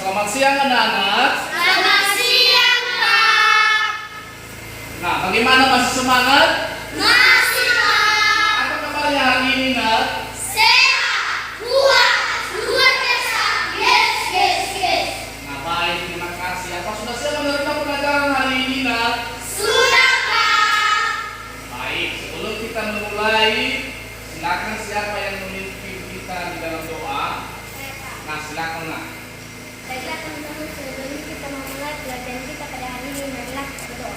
Selamat siang anak-anak. Selamat siang, Pak. Nah, bagaimana, masih semangat? Masih, Pak. Apa kabarnya hari ini, nak? Sehat, kuat, luar biasa. Yes, yes, yes. Nah, baik, terima kasih. Apa sudah siap menerima pelajaran hari ini, nak? Sudah, Pak. Baik, sebelum kita memulai, silakan siapa yang memimpin kita di dalam doa. Saya, Pak. Nah, silakan, nak. Baiklah teman-teman, sebelum kita memulai pelajaran kita pada hari ini, marilah kita berdoa.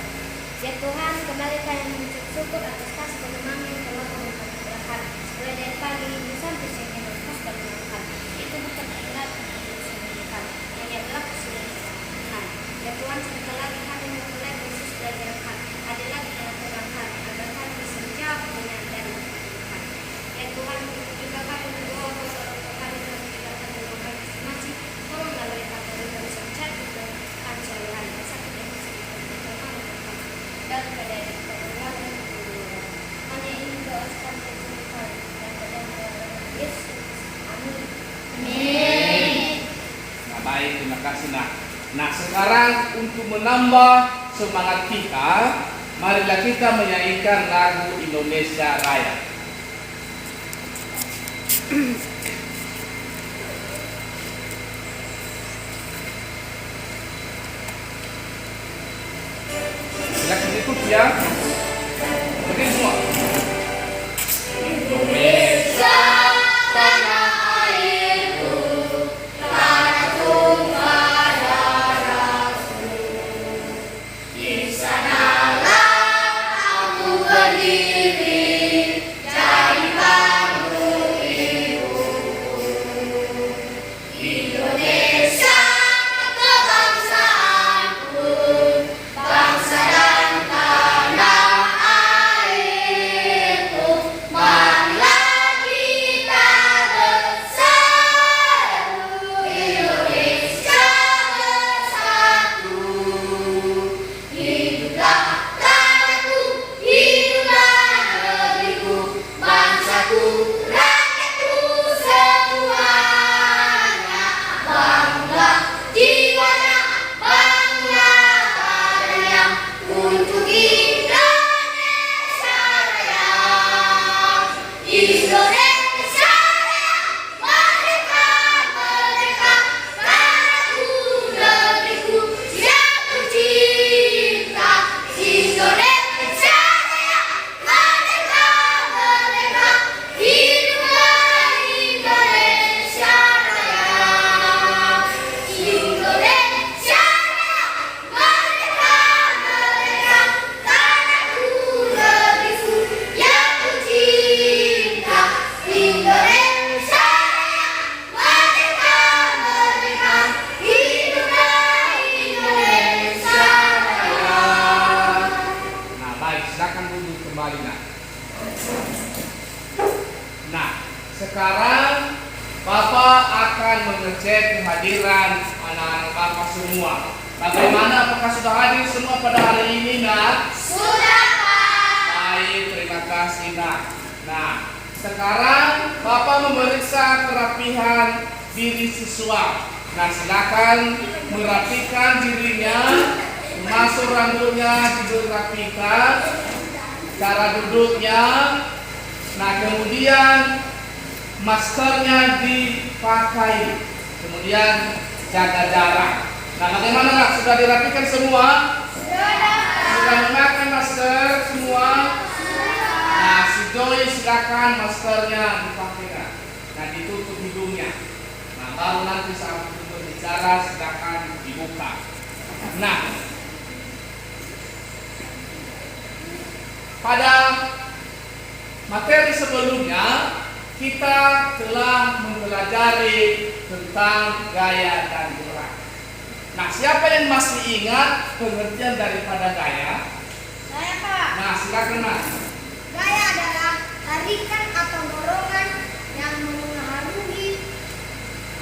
Ya Tuhan, kembali kami mengucap syukur atas kasih kemenangan yang telah kami perbuatan. Mulai dari pagi hingga sampai siang yang lepas dan makan. Itu bukan adalah kesulitan, hanya adalah kesulitan. Ya Tuhan, sebentar lagi kami memulai proses belajar hak. Adalah dengan terang hak, agar kami bisa menjawab pertanyaan dari Tuhan. Ya Tuhan, juga kami berdoa bahwa orang kami dalam kegiatan dan doa masing-masing. Tolong melalui kata dan bisa mencatat dan sehari-hari sakit dan dan pada yang hanya ingin doa sampai Tuhan dan pada Yesus. Amin. Amin. Nah, baik, terima kasih, nak. Nah, sekarang untuk menambah semangat kita, marilah kita menyanyikan lagu Indonesia Raya. Silakan ikut ya. Berdiri semua. Indonesia tanah airku, tanah tumpah darahku. Di sanalah aku berdiri, jadi panggung ibuku. Indonesia kebangsaanku, bangsa dan tanah airku. Marilah kita bersatu, Indonesia bersatu. Hiduplah tanahku, hiduplah negeriku, bangsaku, rakyatku semuanya. Bangunlah jiwanya, bangunlah badannya untuk Indonesia Raya. Indonesia Raya, merdeka, merdeka, tanahku, negeriku yang kucinta. Indonesia Raya, merdeka, merdeka, hiduplah Indonesia Raya. Indonesia Raya, merdeka, merdeka, tanahku, negeriku yang kucinta. Indonesia Raya, merdeka, merdeka, hiduplah Indonesia Raya. Nah, baik, silakan duduk kembali, nak. Nah, sekarang Bapak akan mengecek kehadiran anak-anak Bapak semua. Bagaimana, apakah sudah hadir semua pada hari ini, nak? Sudah, Pak. Baik, terima kasih, nak. Nah, sekarang Bapak memeriksa kerapihan diri siswa. Nah, silakan merapikan dirinya, termasuk rambutnya dirapikan, cara duduknya. Nah, kemudian maskernya dipakai, kemudian jaga jarak. Nah, bagaimana, nak? Sudah dirapikan semua? Sudah memakai masker semua? Nah, si Joy silakan maskernya dipakai, nak. Nah, ditutup hidungnya. Nah, baru nanti saat berbicara silakan dibuka. Nah, pada materi sebelumnya kita telah mempelajari tentang gaya dan gerak. Nah, siapa yang masih ingat pengertian daripada gaya? Saya, Pak. Nah, silakan, nak. Gaya adalah tarikan atau dorongan yang mengaruhi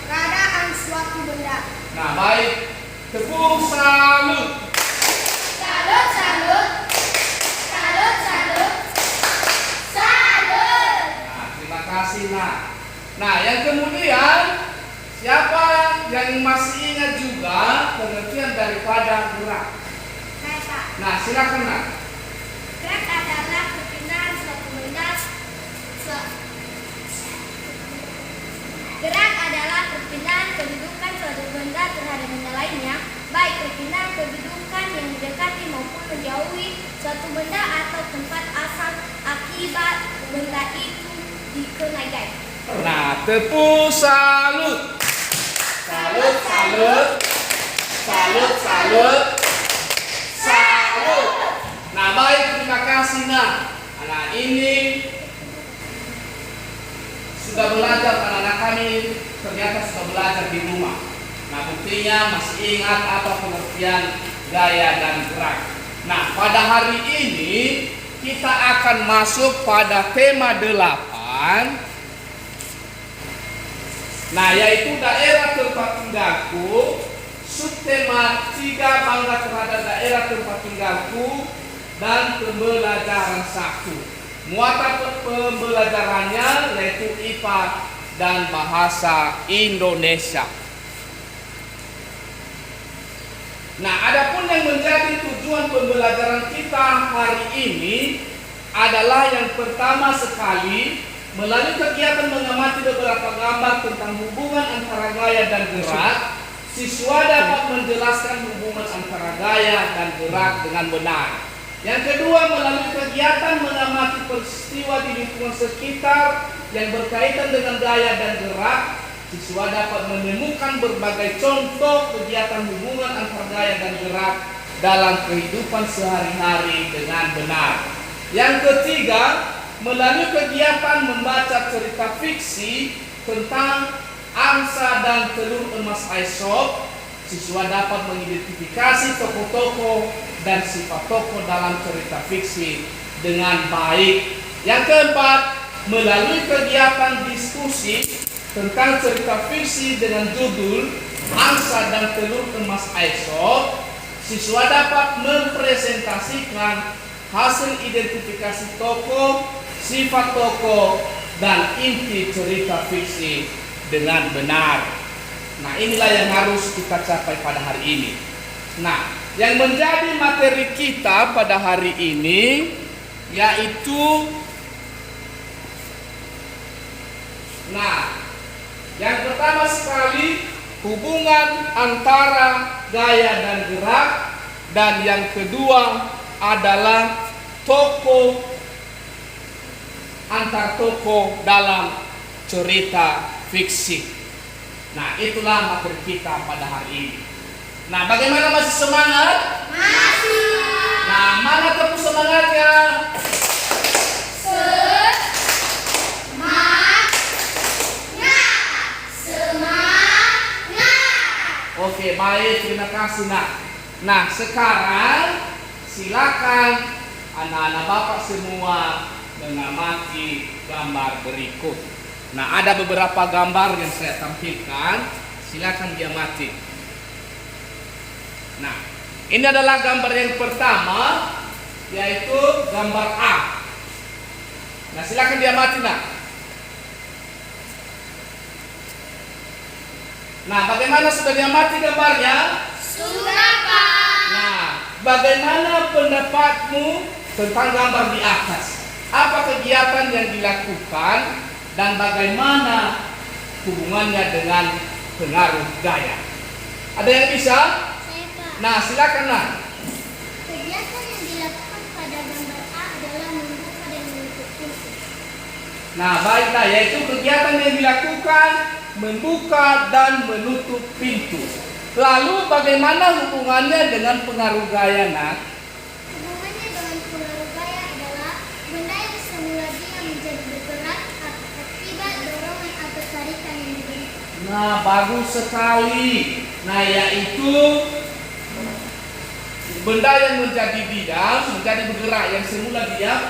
keadaan suatu benda. Nah, baik. Tepuk salut. Salut, salut. Salut, salut. Salut. Nah, terima kasih, nak. Nah, yang kemudian siapa yang masih ingat juga pengertian daripada gerak? Saya Pak. Nah, silakan Nak. Gerak adalah perpindahan suatu benda. Gerak adalah perpindahan kedudukan suatu benda terhadap benda lainnya, baik perpindahan kedudukan yang mendekati maupun menjauhi suatu benda atau tempat asal akibat benda itu dikenai gaib. Nah, tepuk salut. Salut, salut. Salut, salut. Salut. Nah, baik, terima kasih Nak. Nah, ini sudah belajar, anak-anak kami ternyata sudah belajar di rumah. Nah, buktinya masih ingat apa pengertian gaya dan gerak. Nah, pada hari ini kita akan masuk pada tema 8. Nah, yaitu daerah tempat tinggalku. Subtema 3, bangga terhadap daerah tempat tinggalku dan pembelajaran 1. Muatan pembelajarannya yaitu IPA dan bahasa Indonesia. Nah, adapun yang menjadi tujuan pembelajaran kita hari ini adalah yang pertama sekali, melalui kegiatan mengamati beberapa gambar tentang hubungan antara gaya dan gerak, siswa dapat menjelaskan hubungan antara gaya dan gerak dengan benar. Yang kedua, melalui kegiatan mengamati peristiwa di lingkungan sekitar yang berkaitan dengan gaya dan gerak, siswa dapat menemukan berbagai contoh kegiatan hubungan antara gaya dan gerak dalam kehidupan sehari-hari dengan benar. Yang ketiga, melalui kegiatan membaca cerita fiksi tentang angsa dan telur emas Aesop, siswa dapat mengidentifikasi tokoh-tokoh dan sifat tokoh dalam cerita fiksi dengan baik. Yang keempat, melalui kegiatan diskusi tentang cerita fiksi dengan judul Angsa dan Telur Emas Aesop, siswa dapat mempresentasikan hasil identifikasi tokoh, sifat tokoh, dan inti cerita fiksi dengan benar. Nah, inilah yang harus kita capai pada hari ini. Nah, yang menjadi materi kita pada hari ini yaitu, nah, yang pertama sekali hubungan antara gaya dan gerak, dan yang kedua adalah tokoh antar tokoh dalam cerita fiksi. Nah, itulah materi kita pada hari ini. Nah, bagaimana, masih semangat? Masih. Nah, mana tepuk semangatnya? Semangat. Oke, baik, terima kasih Nak. Nah, sekarang silakan anak-anak Bapak semua mengamati gambar berikut. Nah, ada beberapa gambar yang saya tampilkan, silakan diamati. Nah, ini adalah gambar yang pertama, yaitu gambar A. Nah, silakan diamati Nak. Nah, bagaimana, sudah diamati gambarnya? Sudah, Pak. Nah, bagaimana pendapatmu tentang gambar di atas? Apa kegiatan yang dilakukan dan bagaimana hubungannya dengan pengaruh gaya? Ada yang bisa? Saya, Pak. Nah, silakan Nak. Kegiatan yang dilakukan pada gambar A adalah membuka dan menutup pintu. Nah, baiklah, yaitu kegiatan yang dilakukan membuka dan menutup pintu. Lalu bagaimana hubungannya dengan pengaruh gaya, Nak? Hubungannya dengan pengaruh gaya adalah benda yang semula dia menjadi bergerak akibat dorongan atau tarikan yang diberikan. Nah, bagus sekali. Nah, yaitu benda yang menjadi diam menjadi bergerak, yang semula diam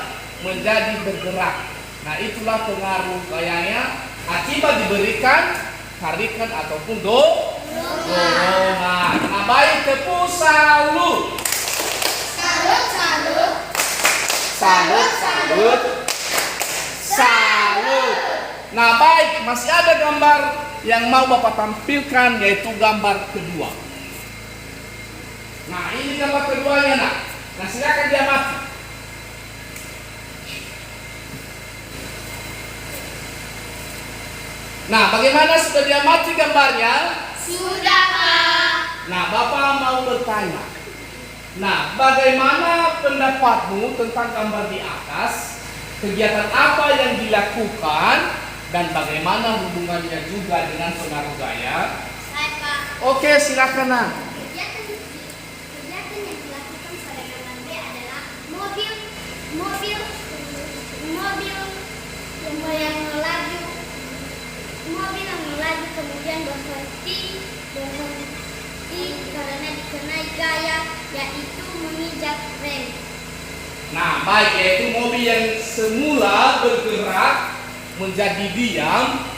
menjadi bergerak. Nah, itulah pengaruh gayanya akibat diberikan tarikan ataupun dorongan. Nah, baik, tepuk salut. Salut, salut. Salut, salut. Salut. Nah baik, masih ada gambar yang mau Bapak tampilkan, yaitu gambar kedua. Nah ini gambar keduanya nak. Nah silakan diamati. Nah bagaimana, sudah diamati gambarnya? Sudah, Pak. Nah Bapak mau bertanya. Nah bagaimana pendapatmu tentang gambar di atas? Kegiatan apa yang dilakukan dan bagaimana hubungannya juga dengan pengaruh gaya? Saya, Pak. Oke, silakan nak. Kegiatan yang dilakukan pada gambar B adalah mobil yang melaju kemudian berhenti karena dikenai gaya, yaitu menginjak rem. Nah baik, yaitu mobil yang semula bergerak menjadi diam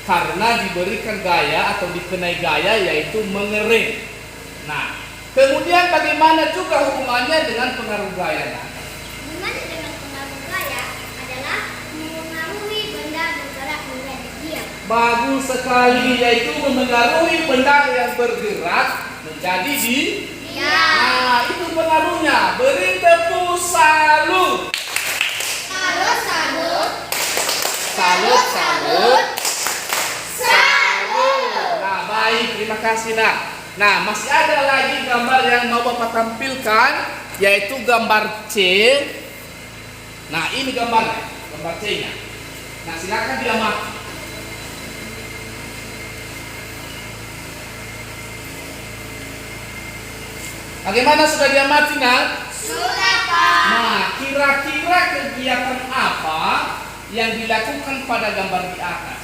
karena diberikan gaya atau dikenai gaya, yaitu mengerem. Nah kemudian bagaimana juga hubungannya dengan pengaruh gaya? Hubungannya dengan pengaruh gaya adalah mengaruhi benda bergerak menjadi diam. Bagus sekali, yaitu memengaruhi benda yang bergerak menjadi diam. Nah itu pengaruhnya. Beri tepuk salut. Salut, salut. Salut, salut. Salut. Nah baik, terima kasih nak. Nah masih ada lagi gambar yang mau Bapak tampilkan, yaitu gambar C. Nah ini gambarnya, gambar C nya. Nah silakan diamati. Bagaimana, sudah diamati nak? Sudah, Pak. Nah kira-kira kegiatan apa yang dilakukan pada gambar di atas?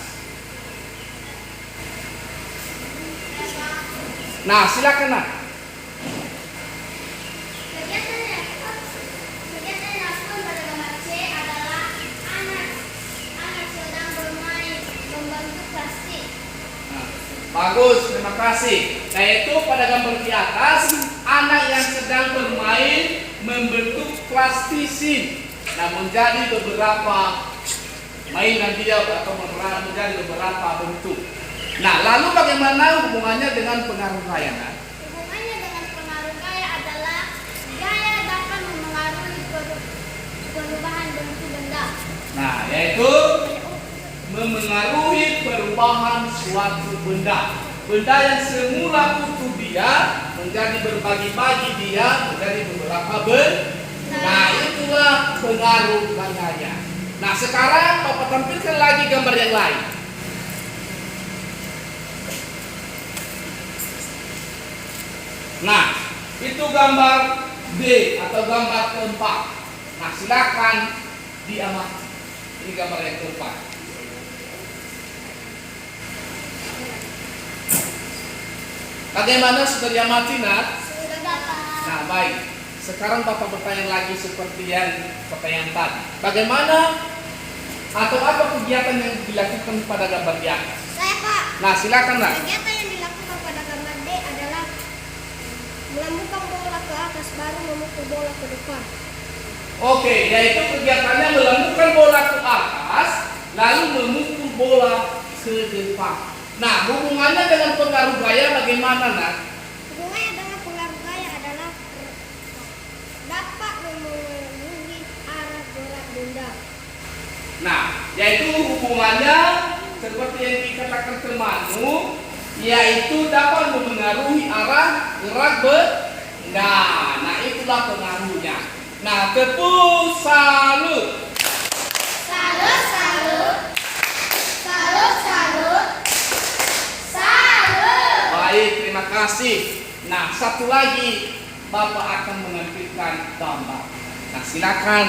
Nah silakan nak. Kegiatan yang dilakukan pada gambar C adalah anak sedang bermain membentuk plastik. Nah, bagus, terima kasih. Nah itu pada gambar di atas, anak yang sedang bermain membentuk plastisin. Nah menjadi beberapa mainan dia atau menjadi beberapa bentuk. Nah lalu bagaimana hubungannya dengan pengaruh gaya? Hubungannya dengan pengaruh gaya adalah gaya dapat memengaruhi perubahan bentuk benda. Nah yaitu memengaruhi perubahan suatu benda. Benda yang semula utuh dia menjadi berbagi-bagi dia menjadi beberapa benda. Nah itulah pengaruh gaya. Nah sekarang Bapak tampilkan lagi gambar yang lain. Nah itu gambar D atau gambar keempat. Nah silakan diamati. Ini gambar yang keempat. Bagaimana, sudah diamati nak? Sudah, Pak. Nah baik, sekarang Bapak bertanya lagi seperti yang pertanyaan tadi. Bagaimana atau apa kegiatan yang dilakukan pada gambar di atas? Saya, Pak. Nah silakan nak. Kegiatan yang dilakukan pada gambar D adalah melambungkan bola ke atas baru memukul bola ke depan. Oke, yaitu kegiatannya melambungkan bola ke atas lalu memukul bola ke depan. Nah hubungannya dengan pengaruh gaya bagaimana nak? Hubungannya dengan pengaruh gaya adalah dapat memenuhi arah gerak benda. Nah, yaitu hubungannya seperti yang dikatakan temanmu, yaitu dapat memengaruhi arah gerak benda. Nah, itulah pengaruhnya. Nah, tepuk salut. Salut, salut. Salut, salut. Salut. Baik, terima kasih. Nah, satu lagi Bapak akan menampilkan gambar. Nah, silakan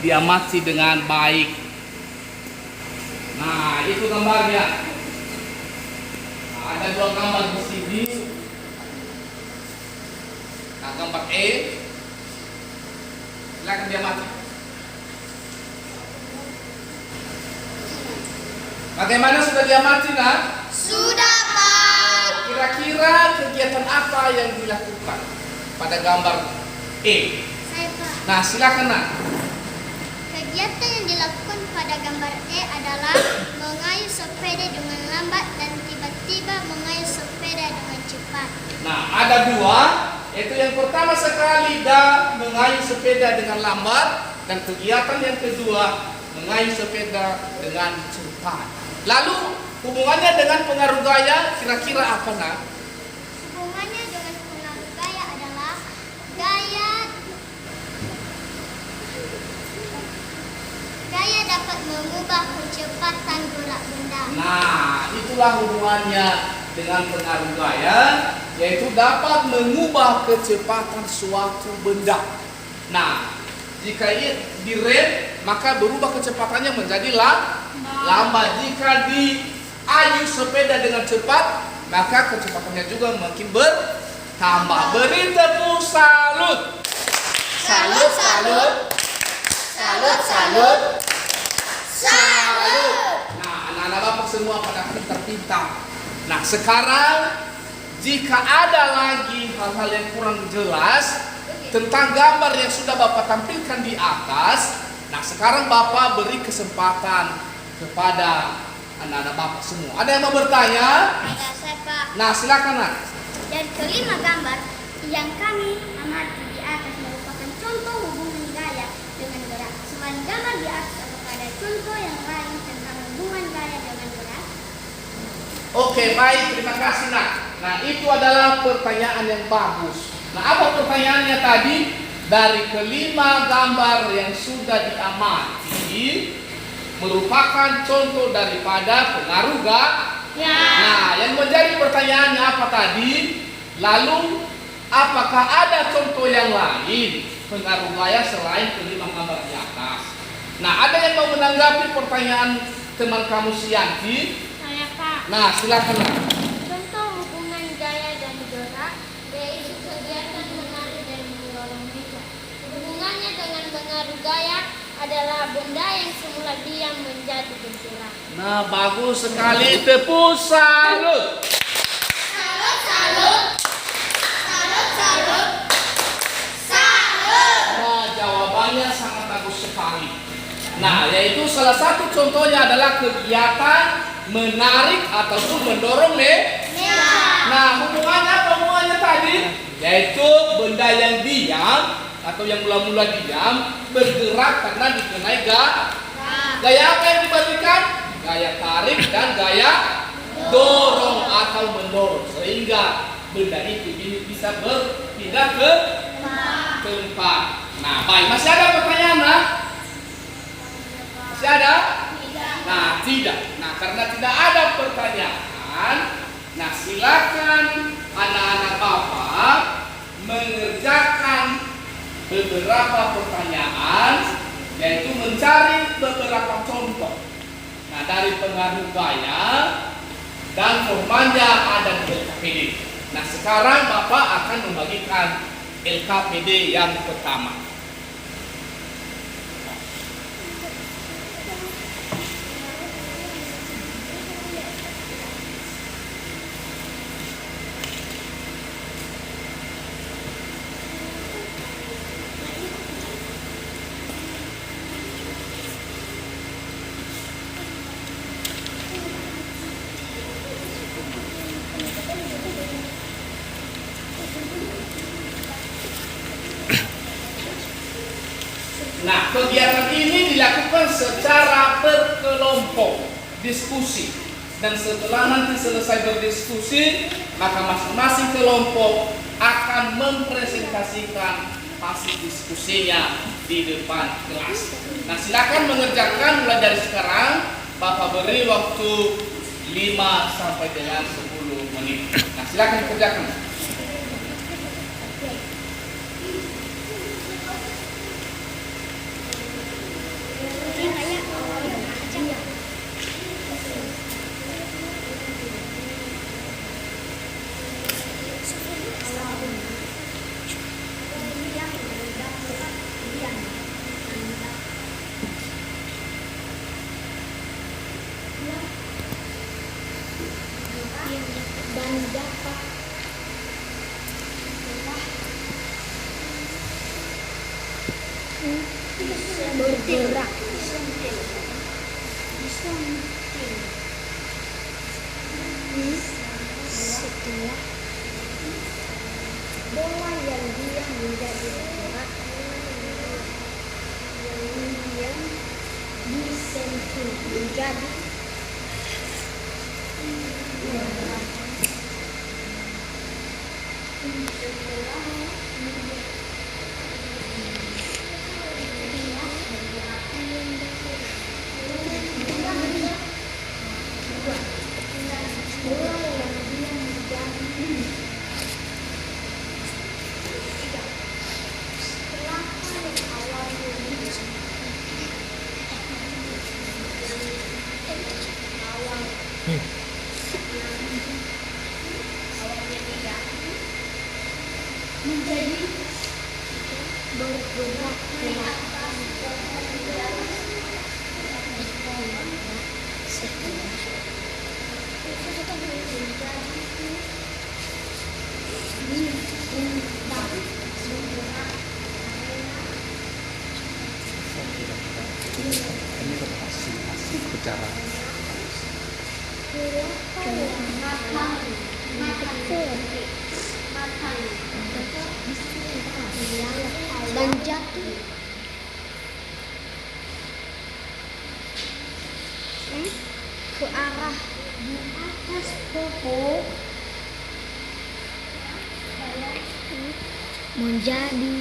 diamati dengan baik. Nah, itu gambarnya. Nah, ada dua gambar di sini. Nah, gambar E. Silakan diamati. Bagaimana, sudah diamati nak? Sudah, Pak. Kira-kira kegiatan apa yang dilakukan pada gambar E? Saya, Pak. Nah, silakan nak. Kegiatan yang dilakukan pada pada gambar E adalah mengayuh sepeda dengan lambat dan tiba-tiba mengayuh sepeda dengan cepat. Nah, ada dua, yaitu yang pertama sekali mengayuh sepeda dengan lambat, dan kegiatan yang kedua mengayuh sepeda dengan cepat. Lalu hubungannya dengan pengaruh gaya kira-kira apa, nak? Hubungannya dengan pengaruh gaya adalah gaya dapat mengubah kecepatan gerak benda. Nah, itulah hubungannya dengan pengaruh gaya, yaitu dapat mengubah kecepatan suatu benda. Nah, jika direm, maka berubah kecepatannya menjadi lambat. Jika diayuh sepeda dengan cepat, maka kecepatannya juga makin bertambah. Beri tepuk salut. Salut, salut. Salut, salut. Salut. Nah, anak-anak Bapak semua pada pintar-pintar. Nah, sekarang jika ada lagi hal-hal yang kurang jelas tentang gambar yang sudah Bapak tampilkan di atas, nah sekarang Bapak beri kesempatan kepada anak-anak Bapak semua. Ada yang mau bertanya? Ada saya, Pak. Nah, silakan, nak. Dan kelima gambar yang kami amati di atas merupakan contoh hubungan gaya dengan gerak. Selain gambar di atas, apakah ada contoh yang lain tentang hubungan gaya dengan gerak? Oke, baik, terima kasih, nak. Nah, itu adalah pertanyaan yang bagus. Nah, apa pertanyaannya tadi? Dari kelima gambar yang sudah diamati merupakan contoh daripada pengaruh Ya. Nah, yang menjadi pertanyaannya apa tadi? Lalu, apakah ada contoh yang lain pengaruh gaya selain kelima gambar di atas? Nah, ada yang mau menanggapi pertanyaan teman kamu si Yanti? Saya, Pak. Nah, silakan, nak. Contoh hubungan gaya dan gerak yaitu kegiatan menari dan mendorong meja. Hubungannya dengan pengaruh gaya adalah benda yang semula diam menjadi bergerak. Nah, bagus sekali. Tepuk salut. Salut, salut. Salut, salut. Salut. Nah, jawabannya sangat bagus sekali. Nah, yaitu salah satu contohnya adalah kegiatan menarik ataupun mendorong Ya. Nah, hubungannya apa hubungannya tadi? Yaitu benda yang diam atau yang mula-mula diam bergerak karena dikenai gaya apa yang diberikan? Gaya tarik dan gaya dorong atau mendorong, sehingga benda itu bisa berpindah ke tempat. Nah, baik, masih ada pertanyaan, nah? Masih ada? Nah, tidak. Nah, karena tidak ada pertanyaan, nah silakan anak-anak Bapak mengerjakan beberapa pertanyaan, yaitu mencari beberapa contoh. Nah, dari pengaruh gaya dan formalnya ada di LKPD. Nah, sekarang Bapak akan membagikan LKPD yang pertama. Nah, kegiatan ini dilakukan secara berkelompok, diskusi. Dan setelah nanti selesai berdiskusi, maka masing-masing kelompok akan mempresentasikan hasil diskusinya di depan kelas. Nah, silakan mengerjakan mulai dari sekarang. Bapak beri waktu 5 sampai dengan 10 menit. Nah, silakan dikerjakan. Dan dapat bergerak. Setelah bola yang dia menjadi bola yang dia disentuh menjadi bola. Menjadi bergerak Ini asik bicara. dan jatuh ke arah di atas pohon menjadi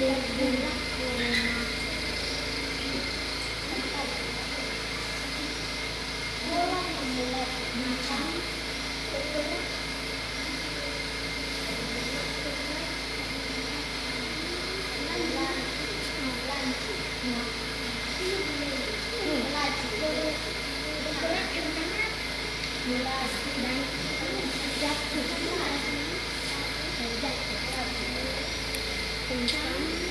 bergerak ke rumah. Bola membuat macam bergerak dan jatuh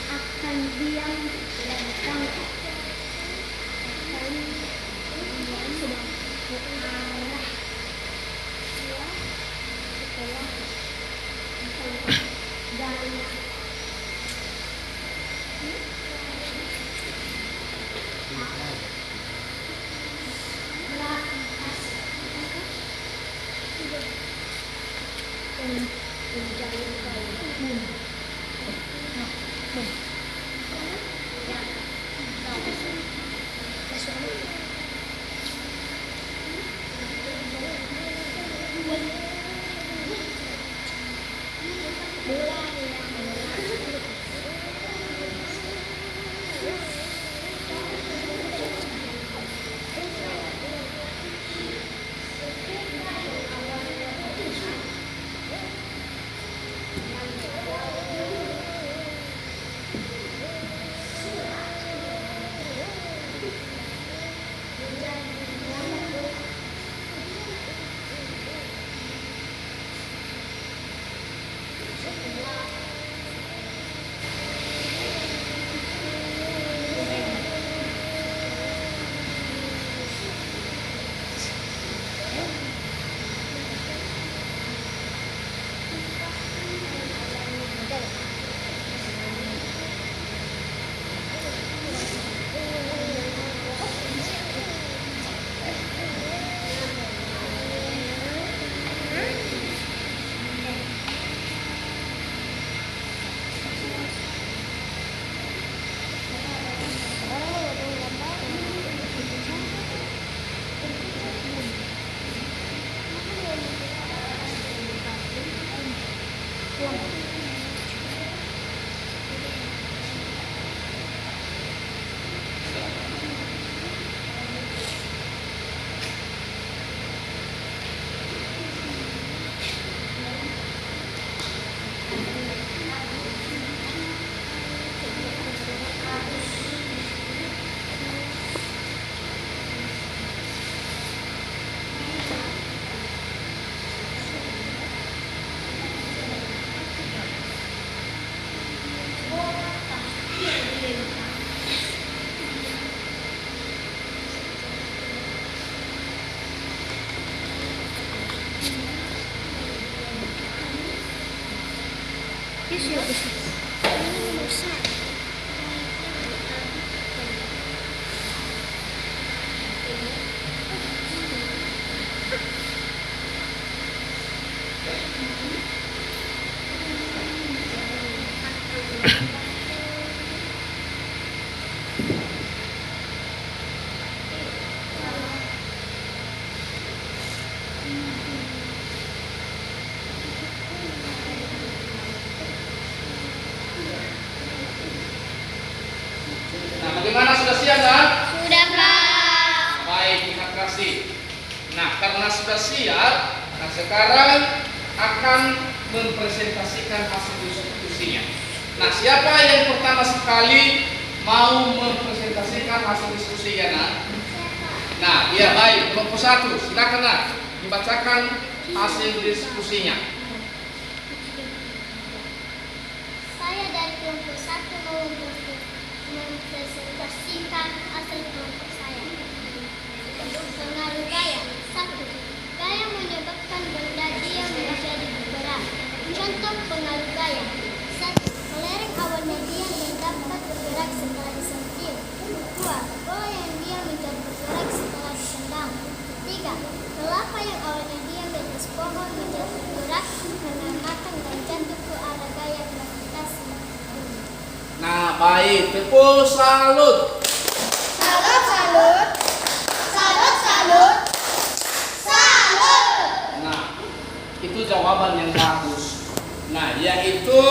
akan diam dan tangkap akan diam sedang mengarah setelah dan Nah, bagaimana, sudah siap kan? Sudah, Pak. Baik, terima kasih. Nah, karena sudah siap, nah sekarang akan mempresentasikan hasil diskusinya. Nah, siapa yang pertama sekali mau mempresentasikan hasil diskusinya? Nah, iya, baik. Kelompok 1, silakan, nah, dibacakan hasil diskusinya. Saya dari kelompok 1 mau mempresentasikan hasil kelompok saya. Pengaruh gaya. 1. Gaya menyebabkan benda diam menjadi bergerak. Contoh pengaruh gaya. 1. Kelereng awalnya diam dan dapat bergerak setelah disentil. 2. Bola yang diam menjadi bergerak setelah ditendang. 3. Kelapa yang awalnya diam di atas pohon menjadi bergerak karena matang dan jatuh ke arah gaya gravitasi. Nah, baik. Tepuk salut. Salut, salut. Salut, salut. Salut. Nah, itu jawaban yang bagus. Nah, yaitu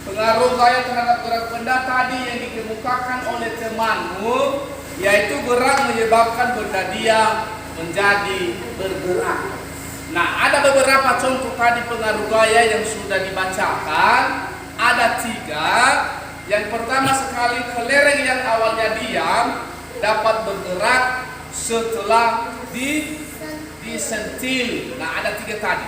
pengaruh gaya terhadap gerak benda tadi yang dikemukakan oleh temanmu, yaitu gerak menyebabkan benda diam menjadi bergerak. Nah, ada beberapa contoh tadi pengaruh gaya yang sudah dibacakan. Ada 3. Yang pertama sekali, kelereng yang awalnya diam dapat bergerak setelah disentil. Nah, ada 3 tadi.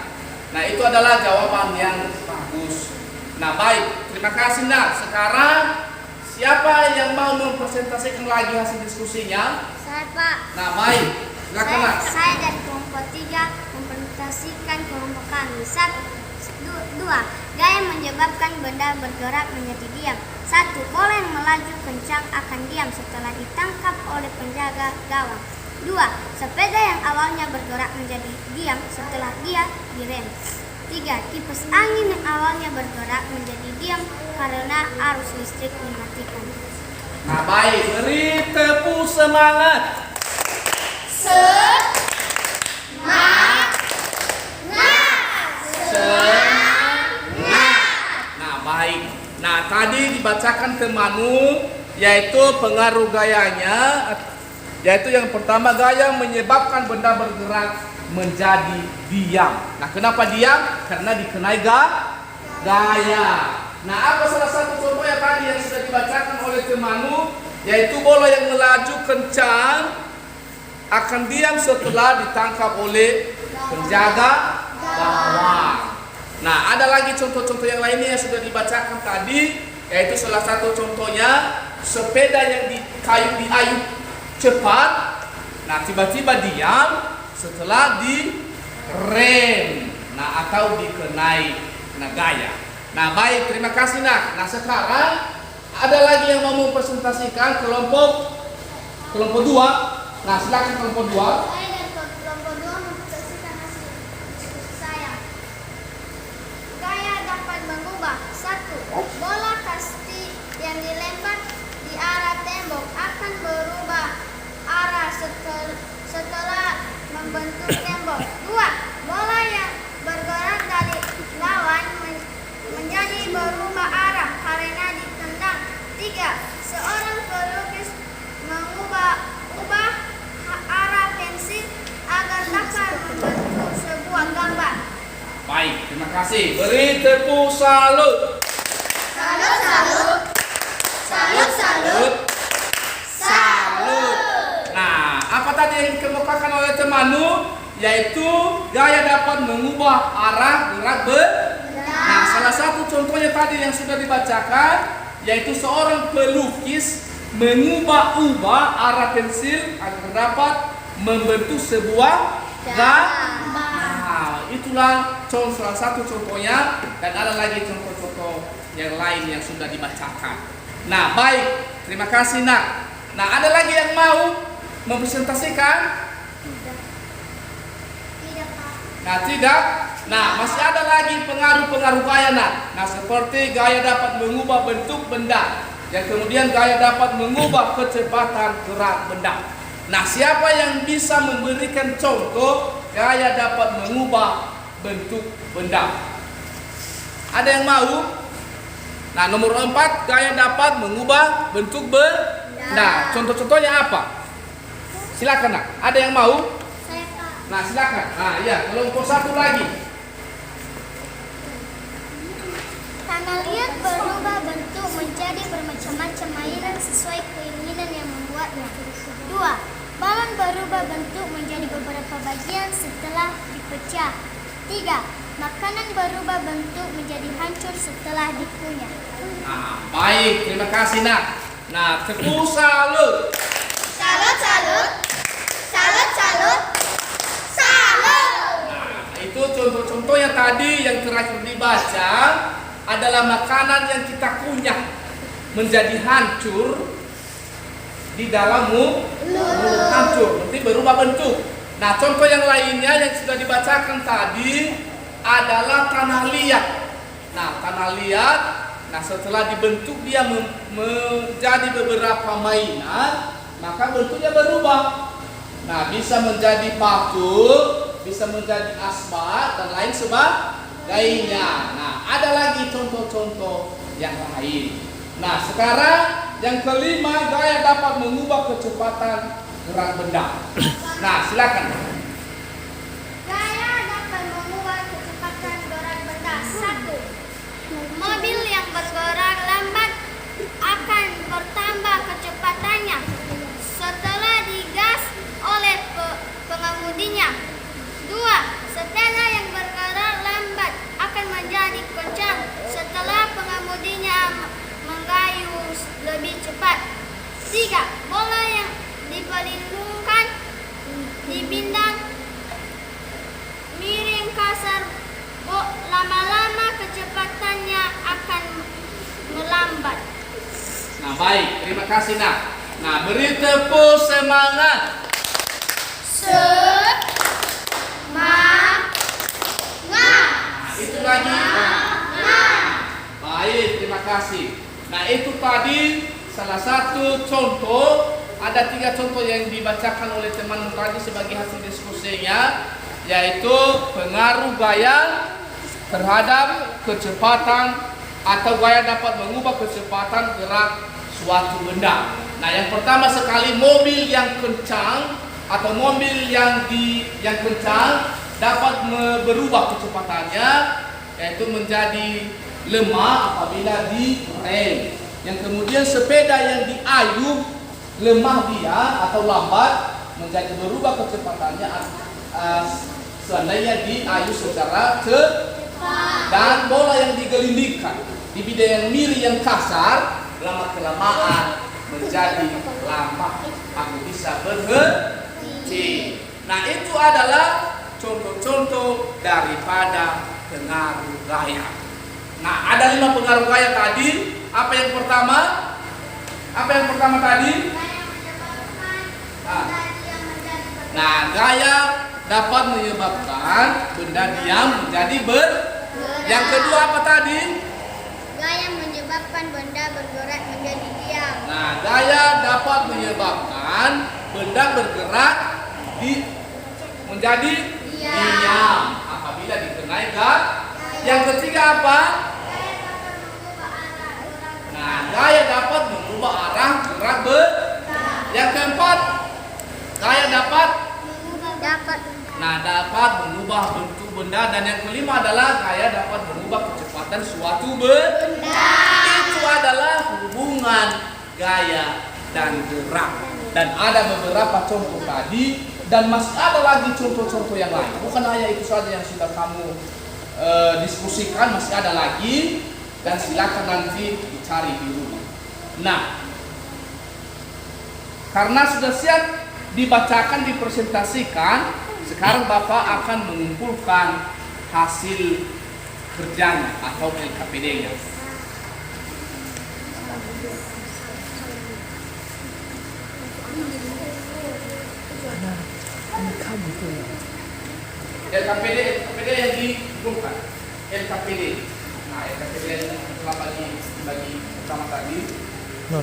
Nah, itu adalah jawaban yang bagus. Nah, baik, terima kasih. Nah, sekarang siapa yang mau mempresentasikan lagi hasil diskusinya? Saya, Pak. Nah, baik, silakan. Nak. Saya dari kelompok 3 mempresentasikan kelompok kami. 2. Gaya menyebabkan benda bergerak menjadi diam. 1. Bola yang melaju kencang akan diam setelah ditangkap oleh penjaga gawang. 2. Sepeda yang awalnya bergerak menjadi diam setelah dia direm. 3. Kipas angin yang awalnya bergerak menjadi diam karena arus listrik dimatikan. Nah, baik, beri tepuk semangat. Nah, baik. Nah, tadi dibacakan temanmu, yaitu pengaruh gayanya, yaitu yang pertama, gaya menyebabkan benda bergerak menjadi diam. Nah, kenapa diam? Karena dikenai gaya. Nah, apa salah satu contohnya tadi yang sudah dibacakan oleh temanmu, yaitu bola yang melaju kencang akan diam setelah ditangkap oleh penjaga gawang. Nah, ada lagi contoh-contoh yang lainnya yang sudah dibacakan tadi, yaitu salah satu contohnya sepeda yang diayuh cepat, nah tiba-tiba diam setelah direm, nah atau dikenai gaya. Nah, baik, terima kasih. Nah, sekarang ada lagi yang mau mempresentasikan kelompok 2. Nah, silakan kelompok 2. Saya dari kelompok 2 mempresentasikan hasil diskusi saya. Gaya dapat mengubah. 1. Bola kasti yang dilempar di arah tembok akan berubah arah setelah membentuk tembok. 2. Bola yang bergerak dari lawan menjadi berubah arah karena ditendang. 3. Seorang pelukis mengubah arah pensil agar dapat membentuk sebuah gambar. Baik, terima kasih. Beri tepuk salut. Salut, salut. Salut, salut. Salut. Nah, apa tadi yang dikemukakan oleh temanmu? Yaitu gaya dapat mengubah arah gerak Nah, salah satu contohnya tadi yang sudah dibacakan, yaitu seorang pelukis mengubah arah pensil agar dapat membentuk sebuah gambar. Nah, itulah salah satu contohnya, dan ada lagi contoh-contoh yang lain yang sudah dibacakan. Nah, baik, terima kasih nak. Nah, ada lagi yang mau mempresentasikan? Tidak, Pak. Nah, tidak. Nah, masih ada lagi pengaruh-pengaruh gaya nak. Nah, seperti gaya dapat mengubah bentuk benda, yang kemudian gaya dapat mengubah kecepatan gerak benda. Nah, siapa yang bisa memberikan contoh gaya dapat mengubah bentuk benda? Ada yang mau? Nah, nomor 4, gaya dapat mengubah bentuk benda. Contoh-contohnya apa? Silakan nak. Ada yang mau? Saya, Pak. Nah, silakan. Nah, iya, kelompok 1 lagi. Tanah liat berubah bentuk menjadi bermacam-macam mainan sesuai keinginan yang membuatnya. 2. Balon berubah bentuk menjadi beberapa bagian setelah dipecah. 3. Makanan berubah bentuk menjadi hancur setelah dikunyah. Nah, baik, terima kasih nak. Nah, tepuk salut. Salut, salut. Salut, salut. Salut. Nah, itu contoh-contoh yang tadi yang terakhir dibaca adalah makanan yang kita kunyah menjadi hancur di dalam mulut, hancur, nanti berubah bentuk. Nah, contoh yang lainnya yang sudah dibacakan tadi adalah tanah liat. Nah, tanah liat, nah setelah dibentuk dia menjadi beberapa mainan, maka bentuknya berubah. Nah, bisa menjadi batu, bisa menjadi asbak dan lain sebagainya. Nah, ada lagi contoh-contoh yang lain. Nah, sekarang yang kelima, gaya dapat mengubah kecepatan gerak benda. Nah, silakan. Gaya dapat mengubah kecepatan gerak benda. 1. Mobil yang bergerak lambat akan bertambah kecepatannya setelah digas oleh pengemudinya. 2. Sepeda yang bergerak lambat akan menjadi kencang setelah pengemudinya menggayuh lebih cepat. 3. Bola yang dipelindungkan di bidang miring kasar, lama-lama kecepatannya akan melambat. Nah, baik, terima kasih nak. Nah, beri tepuk semangat. Nah, itu lagi. Baik, terima kasih. Nah, itu tadi salah satu contoh. Ada 3 contoh yang dibacakan oleh teman tadi sebagai hasil diskusinya, yaitu pengaruh gaya terhadap kecepatan atau gaya dapat mengubah kecepatan gerak suatu benda. Nah, yang pertama sekali, mobil yang kencang atau mobil yang kencang dapat berubah kecepatannya, yaitu menjadi lemah apabila direm. Yang kemudian sepeda yang diayuh lemah dia atau lambat menjadi berubah kecepatannya seandainya diayuh secara cepat. Dan bola yang digelindingkan di bidang yang miring yang kasar lama kelamaan menjadi lambat atau bisa berhenti. Nah, itu adalah contoh-contoh daripada pengaruh gaya. Nah, ada 5 pengaruh gaya tadi. Apa yang pertama? Apa yang pertama tadi? Nah, gaya dapat menyebabkan benda diam menjadi Yang kedua apa tadi? Gaya menyebabkan benda bergerak menjadi diam. Nah, gaya dapat menyebabkan benda bergerak menjadi diam apabila dikenai gaya. Yang ketiga apa? Nah, gaya dapat mengubah arah gerak Yang keempat, gaya dapat dapat mengubah bentuk benda, dan yang kelima adalah gaya dapat mengubah kecepatan suatu benda. Itu adalah hubungan gaya dan gerak. Dan ada beberapa contoh tadi, dan masih ada lagi contoh-contoh yang lain. Bukan hanya itu saja yang sudah kamu diskusikan, masih ada lagi, dan silakan nanti dicari di rumah. Nah, karena sudah siap dibacakan, dipresentasikan, sekarang Bapak akan mengumpulkan hasil kerjanya atau LKPD-nya. LKPD yang digabungkan. LKPD. Nah, LKPD yang telah bagi pertama tadi. No.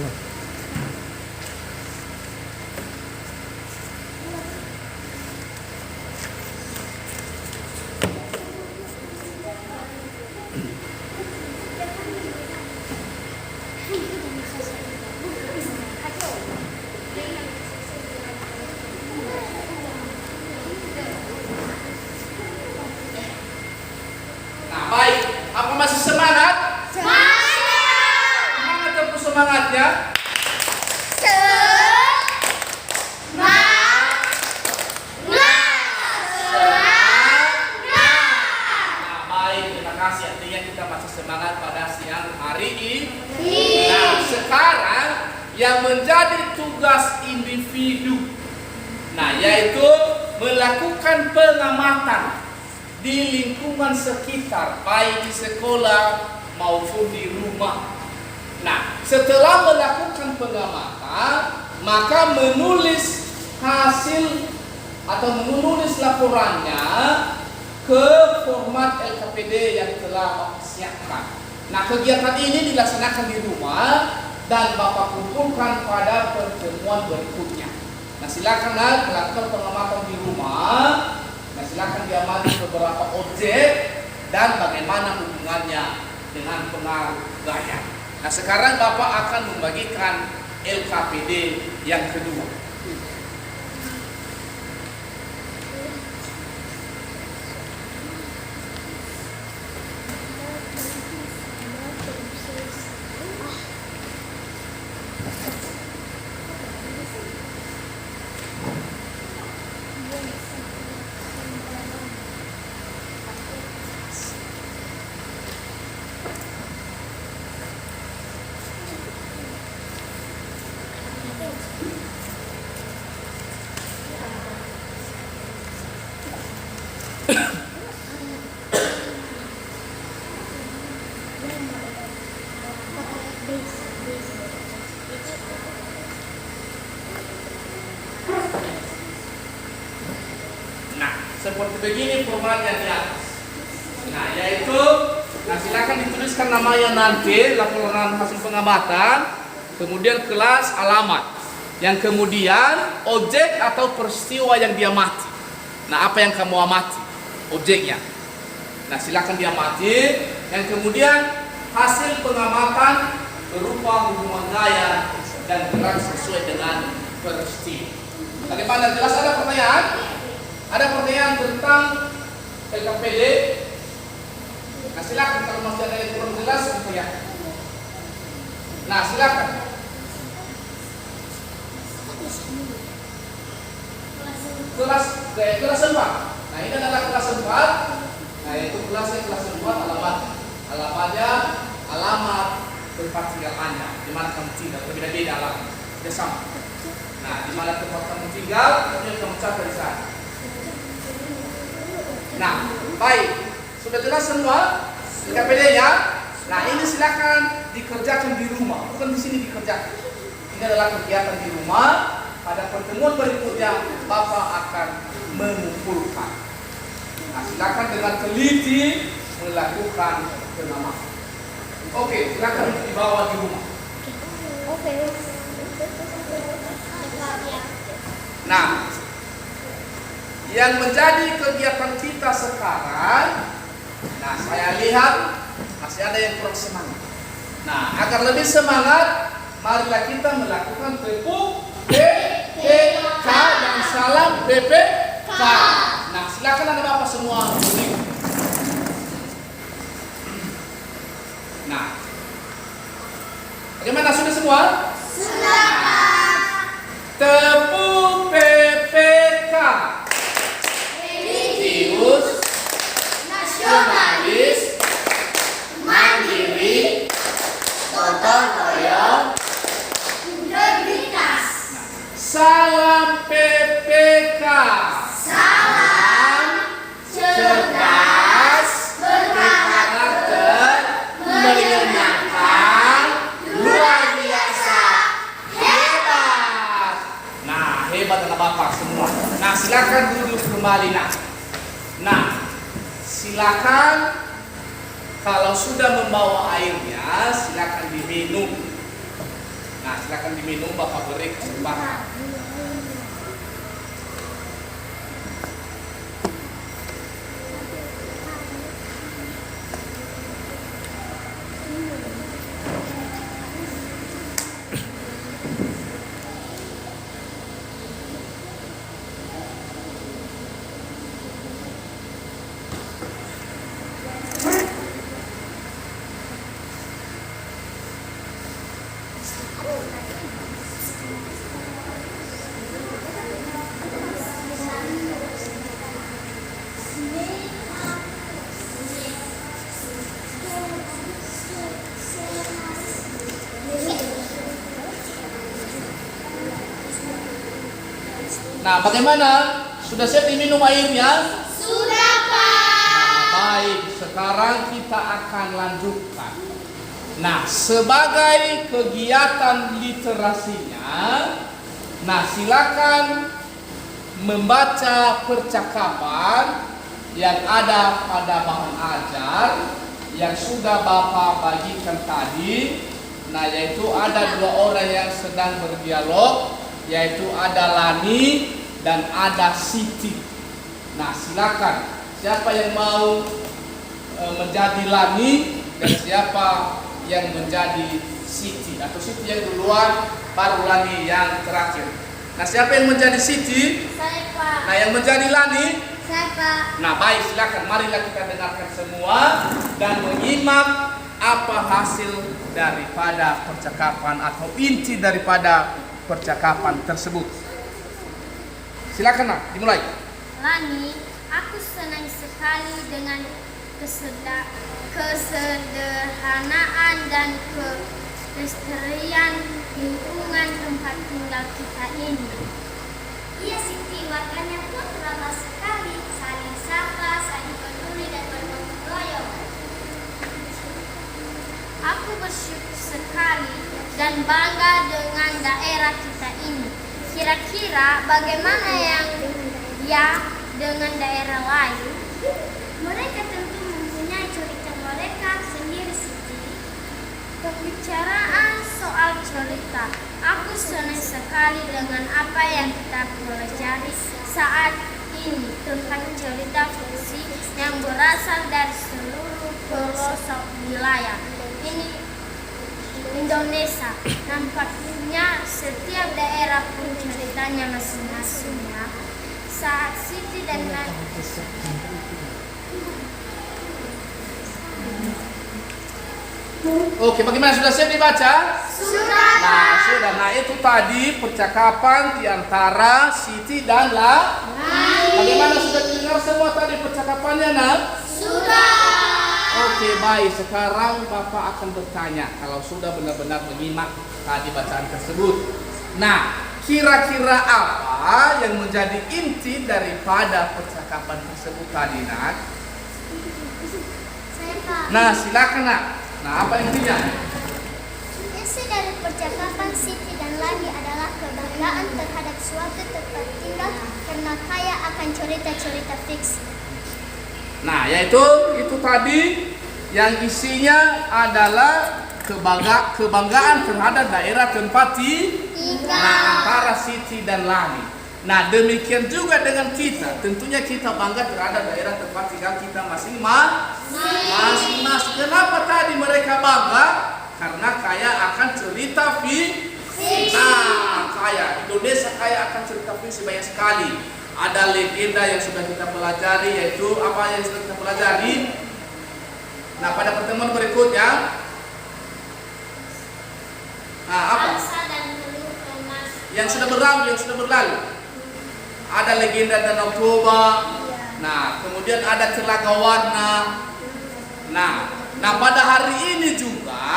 Nah, baik. Apa masih semangat? Semangat terus semangatnya. Nah, baik. Terima kasih. Artinya kita masih semangat pada siang hari ini. Nah, sekarang yang menjadi tugas individu, nah, yaitu melakukan pengamatan di lingkungan sekitar, baik di sekolah maupun di rumah. Nah, setelah melakukan pengamatan, maka menulis hasil atau menulis laporannya ke format LKPD yang telah disiapkan. Nah, kegiatan ini dilaksanakan di rumah dan Bapak kumpulkan pada pertemuan berikutnya. Nah, silakan melakukan pengamatan di rumah. Nah, silakan diamati beberapa objek dan bagaimana hubungannya dengan pengaruh gaya. Nah, sekarang Bapak akan membagikan LKPD yang kedua. Nah, seperti begini formatnya di atas. Nah, yaitu, nah silakan dituliskan namanya nanti, laporan hasil pengamatan, kemudian kelas, alamat, yang kemudian objek atau peristiwa yang diamati. Nah, apa yang kamu amati? Objeknya. Nah, silakan diamati. Yang kemudian hasil pengamatan berupa hubungan gaya dan gerak sesuai dengan peristiwa. Bagaimana? Jelas ada pertanyaan? Ada pertanyaan tentang LKPD? Nah, silakan kalau masih ada yang kurang jelas ya. Nah, silakan. Kelas 4. Nah, ini adalah kelas 4. Nah, itu kelasnya kelas 4, alamatnya alamat tempat tinggal Anda. Di mana kamu tinggal, berbeda-beda alamat. Tidak sama. Nah, di mana tempat kamu tinggal, kemudian kamu catat di sana. Nah, baik. Sudah jelas semua LKPD-nya? Nah, ini silakan dikerjakan di rumah, bukan di sini dikerjakan. Ini adalah kegiatan di rumah. Pada pertemuan berikutnya Bapak akan mengumpulkan. Nah, silakan dengan teliti melakukan pengamatan. Oke, silakan dibawa di rumah. Nah, yang menjadi kegiatan kita sekarang, nah saya lihat masih ada yang kurang semangat. Nah, agar lebih semangat, marilah kita melakukan tepuk PPK dan salam PPK. Nah, silakan Anda Bapak semua. Nah, bagaimana, sudah semua? Sudah. Tepuk PPK. Religius, nasionalis, mandiri, gotong royong, integritas. Salam PPK. Salam cerdas, berkarakter, menyenangkan, luar biasa. Nah, hebat anak bapak semua. Nah, silakan duduk kembali nak. Nah, silakan kalau sudah membawa airnya, silakan diminum. Nah, silakan diminum, bapak beri kesempatan. Nah, bagaimana? Sudah siap diminum airnya? Sudah, Pak. Nah, baik. Sekarang kita akan lanjutkan. Nah, sebagai kegiatan literasinya, nah silakan membaca percakapan yang ada pada bahan ajar yang sudah Bapak bagikan tadi. Nah, yaitu ada dua orang yang sedang berdialog, yaitu ada Lani dan ada Siti. Nah, silakan siapa yang mau menjadi Lani dan siapa yang menjadi Siti, atau Siti yang duluan baru Lani yang terakhir. Nah, siapa yang menjadi Siti? Saya, Pak. Nah, yang menjadi Lani? Saya, Pak. Nah, baik, silakan marilah kita dengarkan semua dan menyimak apa hasil daripada percakapan atau inti daripada percakapan tersebut. Silakan, nak, dimulai. Lani, aku senang sekali dengan kesederhanaan dan kelestarian lingkungan tempat tinggal kita ini. Iya, Siti, warganya pun ramah sekali, saling sapa, saling peduli dan bergotong royong. Aku bersyukur sekali dan bangga dengan daerah kita ini. Kira-kira bagaimana yang dengan daerah lain? Mereka tentu mempunyai cerita mereka sendiri, Siti. Pembicaraan soal cerita, aku senang sekali dengan apa yang kita pelajari saat ini tentang cerita fiksi yang berasal dari seluruh pelosok wilayah ini Indonesia. Nampaknya setiap daerah pun ceritanya masing-masingnya. Saat Siti dan Lani Oke, bagaimana, sudah siap dibaca? sudah. Nah, sudah. Nah, itu tadi percakapan di antara Siti dan Lani. Bagaimana, sudah dengar semua tadi percakapannya, nak? Sudah. Oke, baik. Sekarang Bapak akan bertanya kalau sudah benar-benar menyimak tadi bacaan tersebut. Nah, kira-kira apa yang menjadi inti daripada percakapan tersebut tadi, nak? Saya, Pak. Nah, silakan, nak. Nah, apa intinya? Isi dari percakapan Siti dan Lani adalah kebanggaan terhadap suatu tempat tinggal karena kaya akan cerita-cerita fiksi. Nah, yaitu itu tadi yang isinya adalah kebanggaan terhadap daerah tempat tinggal. Nah, antara Siti dan Lani. Nah, demikian juga dengan kita. Tentunya kita bangga terhadap daerah tempat tinggal kita masing-masing. Kenapa tadi mereka bangga? Karena kaya akan cerita fiksi. Nah, kaya Indonesia kaya akan cerita fiksi banyak sekali. Ada legenda yang sudah kita pelajari, yaitu apa yang sudah kita pelajari. Nah, pada pertemuan berikutnya, nah, apa? Yang sudah berlalu. Ada legenda Danau Toba. Nah, kemudian ada Telaga Warna. Nah, pada hari ini juga,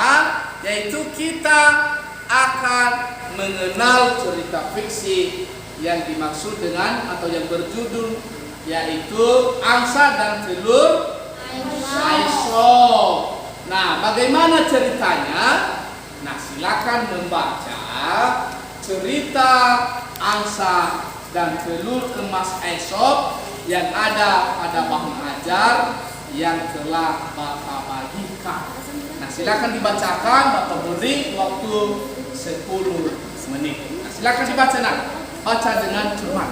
yaitu kita akan mengenal cerita fiksi yang dimaksud dengan atau yang berjudul yaitu Angsa dan Telur Aiso. Nah, bagaimana ceritanya? Nah, silakan membaca cerita angsa dan telur emas Aesop yang ada pada bahan ajar yang telah Bapak bagikan. Nah, silakan dibacakan, Bapak beri waktu 10 menit. Nah, silakan dibaca, nak. Baca dengan cermat.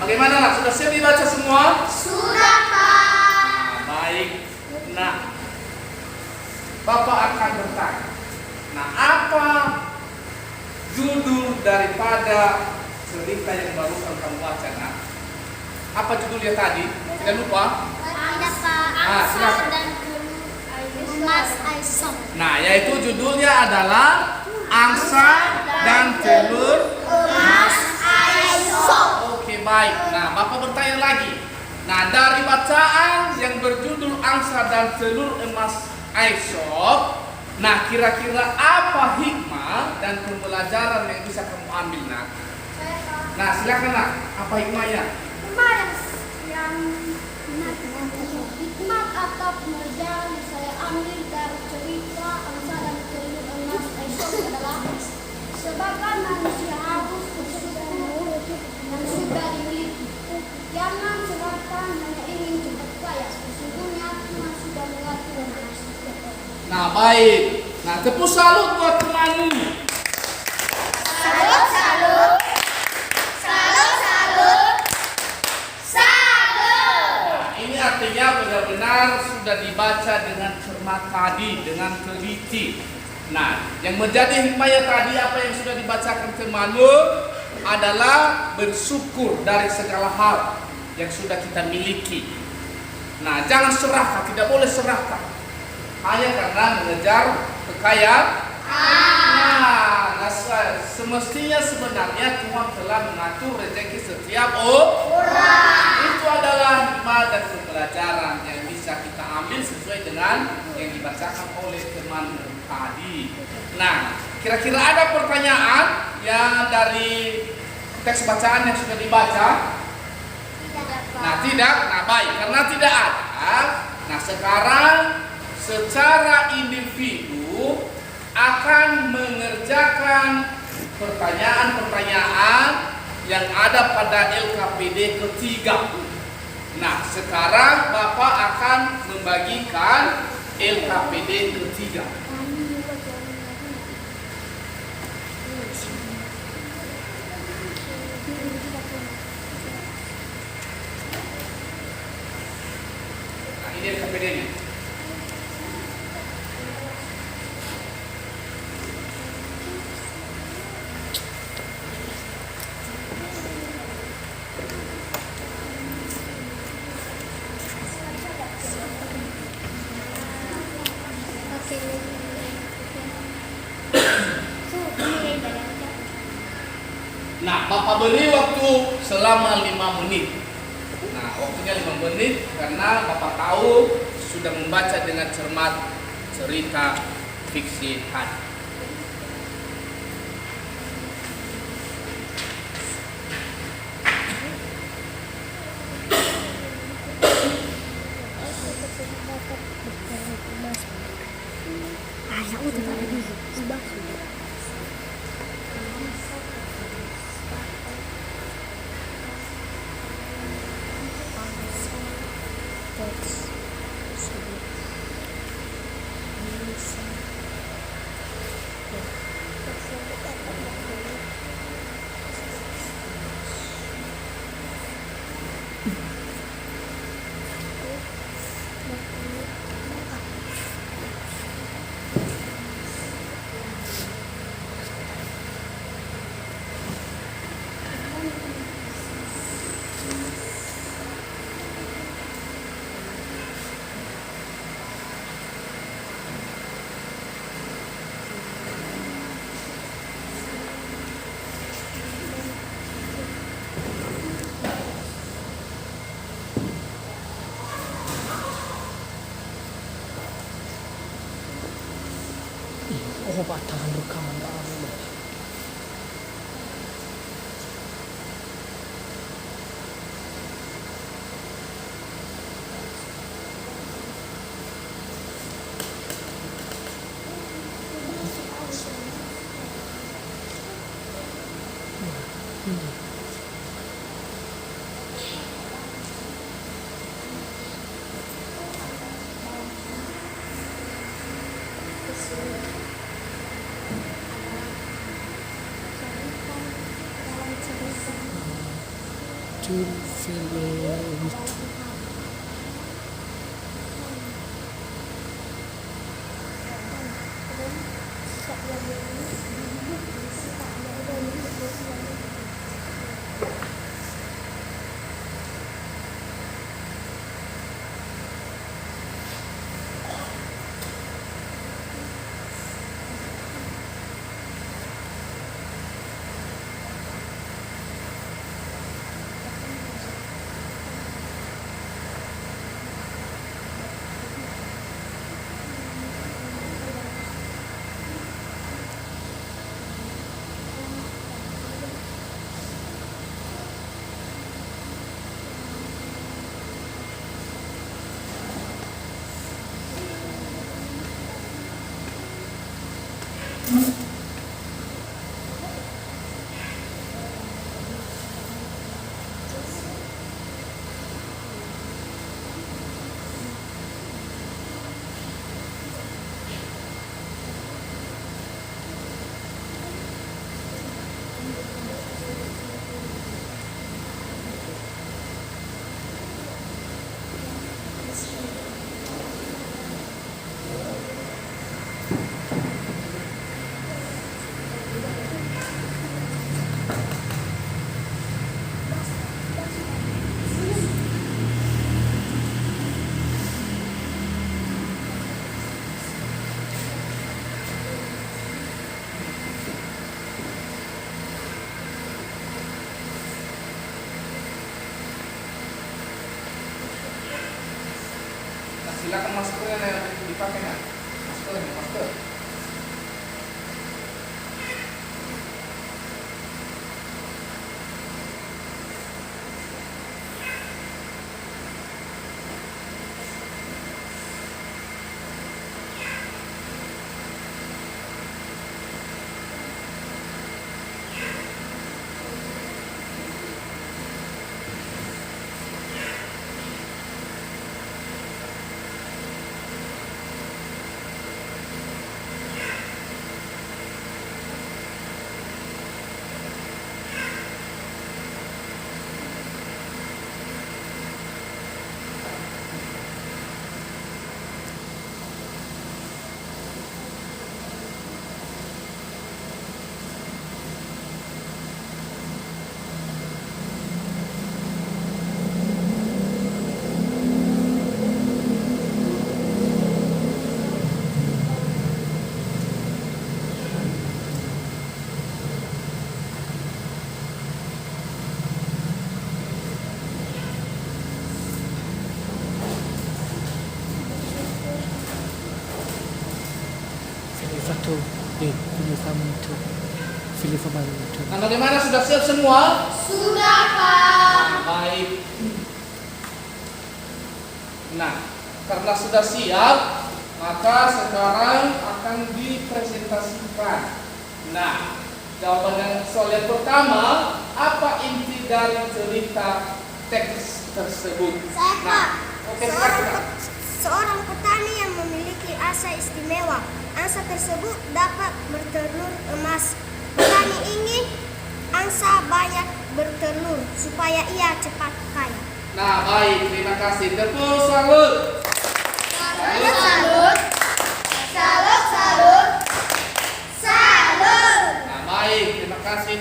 Bagaimana, nak? Sudah siap dibaca semua? Sudah, Pak. Nah, baik. Nah, Bapak akan bertanya. Nah, apa judul daripada cerita yang barusan kamu baca, nak? Apa judulnya tadi? Tidak lupa? Ada Pak. Ah, silakan. Dan emas Aesop. Nah, yaitu judulnya adalah Angsa dan Telur Emas Aesop. Oke, baik. Nah, Bapak bertanya lagi. Nah, dari bacaan yang berjudul Angsa dan Telur Emas Aesop, nah, kira-kira apa hikmah dan pembelajaran yang bisa kamu ambil, nak? Nah, silakan, nak. Apa hikmahnya? Hikmat atau pelajaran yang saya ambil dari cerita Angsa dan Telur Emas Aesop adalah sebagai manusia harus bersyukur yang sudah dimiliki Jangan serahkan hanya ingin cepat kaya. Sesungguhnya Tuhan sudah mengatur nasib setiap orang. Nah baik. Nah tepuk salut buat temanmu. Salut, salut. Salut, salut. Salut. Nah, ini artinya benar-benar sudah dibaca dengan cermat tadi, dengan teliti. Nah, yang menjadi hikmahnya tadi apa yang sudah dibacakan temanmu adalah bersyukur dari segala hal yang sudah kita miliki. Nah, jangan serakah, tidak boleh serakah hanya karena mengejar kekayaan. Nah, semestinya sebenarnya Tuhan telah mengatur rezeki setiap orang. Itu adalah hikmah dan pembelajaran yang bisa kita ambil sesuai dengan yang dibacakan oleh teman tadi. Nah, kira-kira ada pertanyaan yang dari teks bacaan yang sudah dibaca? Nah, tidak. Nah, baik. Karena tidak ada. Nah, sekarang secara individu akan mengerjakan pertanyaan-pertanyaan yang ada pada LKPD ketiga. Nah, sekarang Bapak akan membagikan LKPD ketiga. Nah, ini LKPD-nya. Nah, Bapak beri waktu selama 5 menit. Nah, waktunya 5 menit karena Bapak tahu sudah membaca dengan cermat cerita fiksi tadi. Oh, batangan rekaman Allah. silakan maskernya yang dipakai nak. Masker. Filifato, Filifamanto, Filifamanto. Nah, bagaimana, sudah siap semua? Sudah, Pak. Baik. Nah, karena sudah siap, maka sekarang akan dipresentasikan. Nah, jawaban soal yang pertama, apa inti dari cerita teks tersebut? Saya, Pak. Oke, silakan. Seorang petani yang memiliki asa istimewa. Angsa tersebut dapat bertelur emas. Petani ingin angsa banyak bertelur supaya ia cepat kaya. Nah, baik, terima kasih. Tepuk salut. Salut, salut. Salut, salut. Salut. Nah, baik, terima kasih.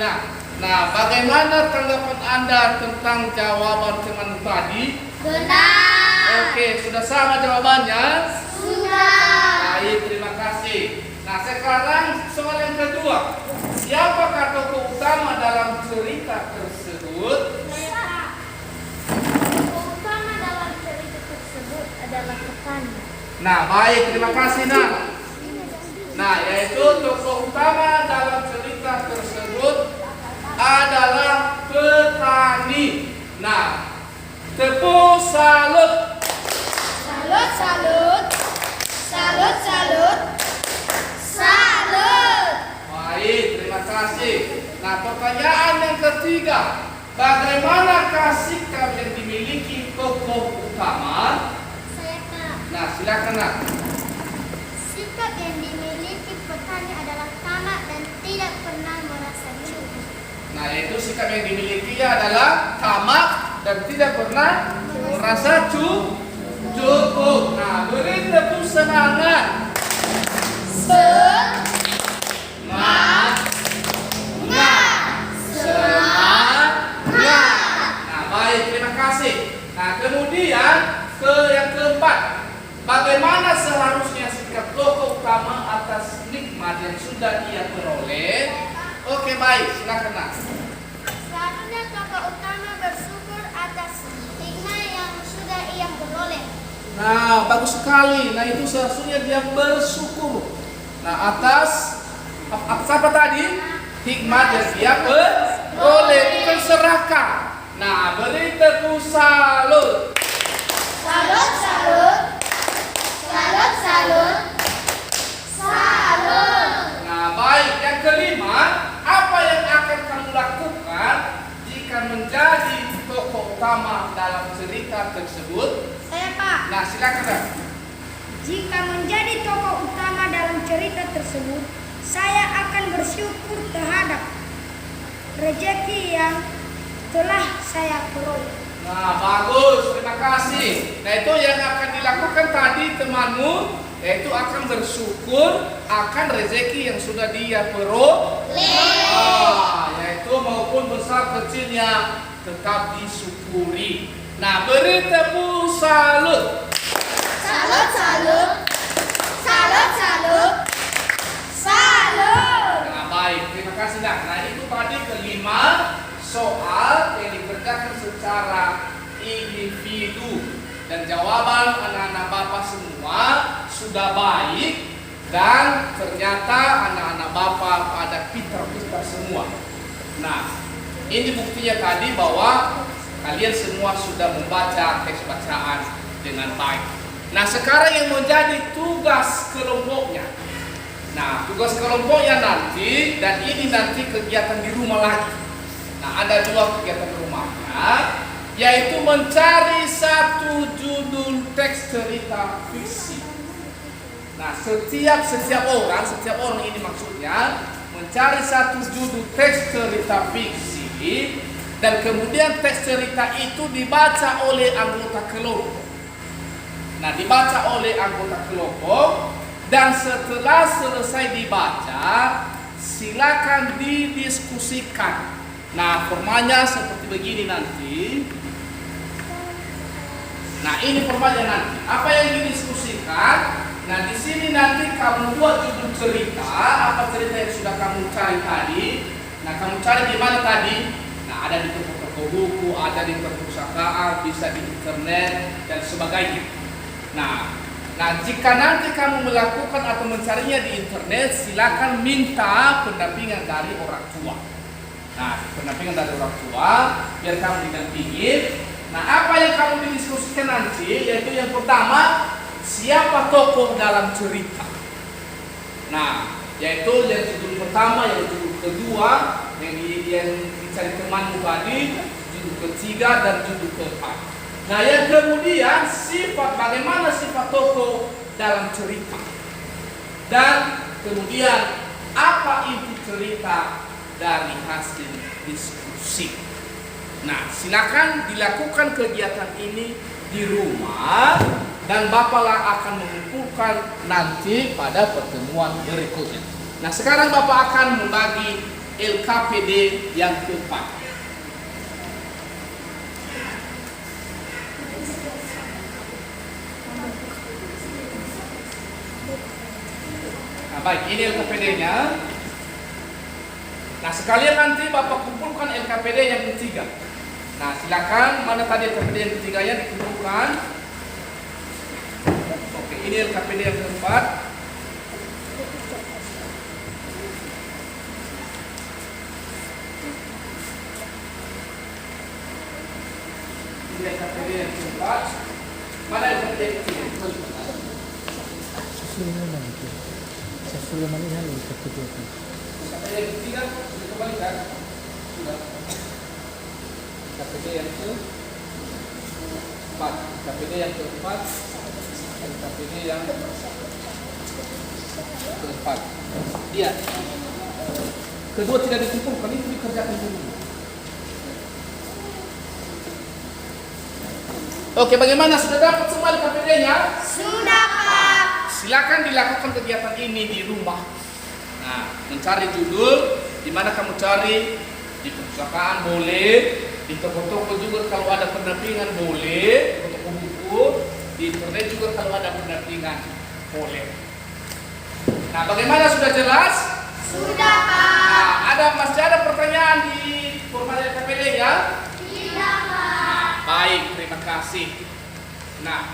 Nah, bagaimana tanggapan Anda tentang jawaban teman tadi? Benar. Oke, sudah sama jawabannya? Sudah. Baik, terima kasih. Nah, sekarang soal yang kedua. Siapakah tokoh utama dalam cerita tersebut? Tokoh utama dalam cerita tersebut adalah petani. Nah, baik, terima kasih, Nak. Nah, yaitu tokoh utama dalam cerita tersebut adalah petani. Nah, tepuk salut. Salut, salut. Salut, salut. Salut. Baik, terima kasih. Nah, pertanyaan yang ketiga, bagaimanakah sikap yang dimiliki tokoh utama? Saya Kak. Nah, silakan, Nak. Sikap yang dimiliki petani adalah tamak dan tidak pernah merasa cukup. Nah, yaitu sikap yang dimiliki adalah tamak dan tidak pernah merasa cukup. Nah, beri tepuk semangat. Semangat. Nah, baik, terima kasih. Nah, kemudian ke yang keempat, bagaimana seharusnya sikap tokoh utama atas nikmat yang sudah ia peroleh? Oke, baik, silakan, Nak. Seharusnya tokoh utama bersyukur atas hikmah yang sudah ia peroleh. Nah, bagus sekali. Nah, itu seharusnya dia bersyukur. Nah, atas apa tadi? Hikmat yang dia peroleh, bukan serakah. Nah, beri tepuk salut. Salut, salut. Salut, salut. Salut. Nah, baik. Yang kelima, apa yang akan kamu lakukan jika menjadi tokoh utama dalam cerita tersebut? Saya Pak. Nah, silakan, Nak. Jika menjadi tokoh utama dalam cerita tersebut, saya akan bersyukur terhadap rezeki yang telah saya peroleh. Nah, bagus, terima kasih. Nah, itu yang akan dilakukan tadi temanmu, yaitu akan bersyukur akan rezeki yang sudah dia peroleh. Yaitu maupun besar kecilnya tetap disyukuri. Nah, beri tepuk salut. Salut, salut. Salut, salut. Salut. Nah, baik, terima kasih, Nak. Nah, itu tadi kelima soal yang dikerjakan secara individu. Dan jawaban anak-anak Bapak semua sudah baik. Dan ternyata anak-anak Bapak ada pintar-pintar semua. Nah, ini buktinya tadi bahwa kalian semua sudah membaca teks bacaan dengan baik. Nah, sekarang yang menjadi tugas kelompoknya. Nah, tugas kelompoknya nanti, dan ini nanti kegiatan di rumah lagi. Nah, ada 2 kegiatan di rumahnya, yaitu mencari satu judul teks cerita fiksi. Nah, setiap orang ini maksudnya mencari satu judul teks cerita fiksi, dan kemudian teks cerita itu dibaca oleh anggota kelompok. Nah, dibaca oleh anggota kelompok, dan setelah selesai dibaca, silakan didiskusikan. Nah, formatnya seperti begini nanti. Nah, ini formatnya nanti. Apa yang didiskusikan? Nah, di sini nanti kamu buat judul cerita, apa cerita yang sudah kamu cari tadi. Nah, kamu cari di mana tadi? Nah, ada di toko-toko buku, ada di perpustakaan, bisa di internet dan sebagainya. Nah, jika nanti kamu melakukan atau mencarinya di internet, silakan minta pendampingan dari orang tua. Nah, pendampingan dari orang tua biar kamu didampingi. Nah, apa yang kamu didiskusikan nanti? Yaitu yang pertama, siapa tokoh dalam cerita. Nah, yaitu yang judul pertama, yang judul kedua, yang dicari temanmu tadi, judul ketiga dan judul keempat. Nah, yang kemudian bagaimana sifat tokoh dalam cerita. Dan kemudian apa inti cerita dari hasil diskusi. Nah, silakan dilakukan kegiatan ini di rumah, dan Bapaklah akan mengumpulkan nanti pada pertemuan berikutnya. Nah, sekarang Bapak akan membagi LKPD yang keempat. Nah, baik, ini LKPD-nya. Nah, sekalian nanti Bapak kumpulkan LKPD yang ketiga. Nah, silakan, mana tadi LKPD yang ketiganya dikumpulkan. Oke, ini LKPD yang keempat. Ini LKPD yang keempat. Mana LKPD yang ketiga? Sebelum ini hal LKPD itu. LKPD yang ketiga, dikembalikan. Sudah. LKPD yang keempat. LKPD yang keempat. LKPD yang keempat. Iya. Kedua tidak dikumpulkan, itu dikerjakan dulu. Oke, bagaimana? Sudah dapat semua LKPD-nya? Sudah, Pak. Silakan dilakukan kegiatan ini di rumah. Nah, mencari judul, di mana kamu cari? Di perpustakaan boleh, di toko-toko juga kalau ada pendampingan boleh, toko buku, di internet juga kalau ada pendampingan boleh. Nah, bagaimana, sudah jelas? Sudah, Pak. Nah, masih ada pertanyaan di format LKPD ya? Tidak, Pak. Baik, terima kasih. Nah,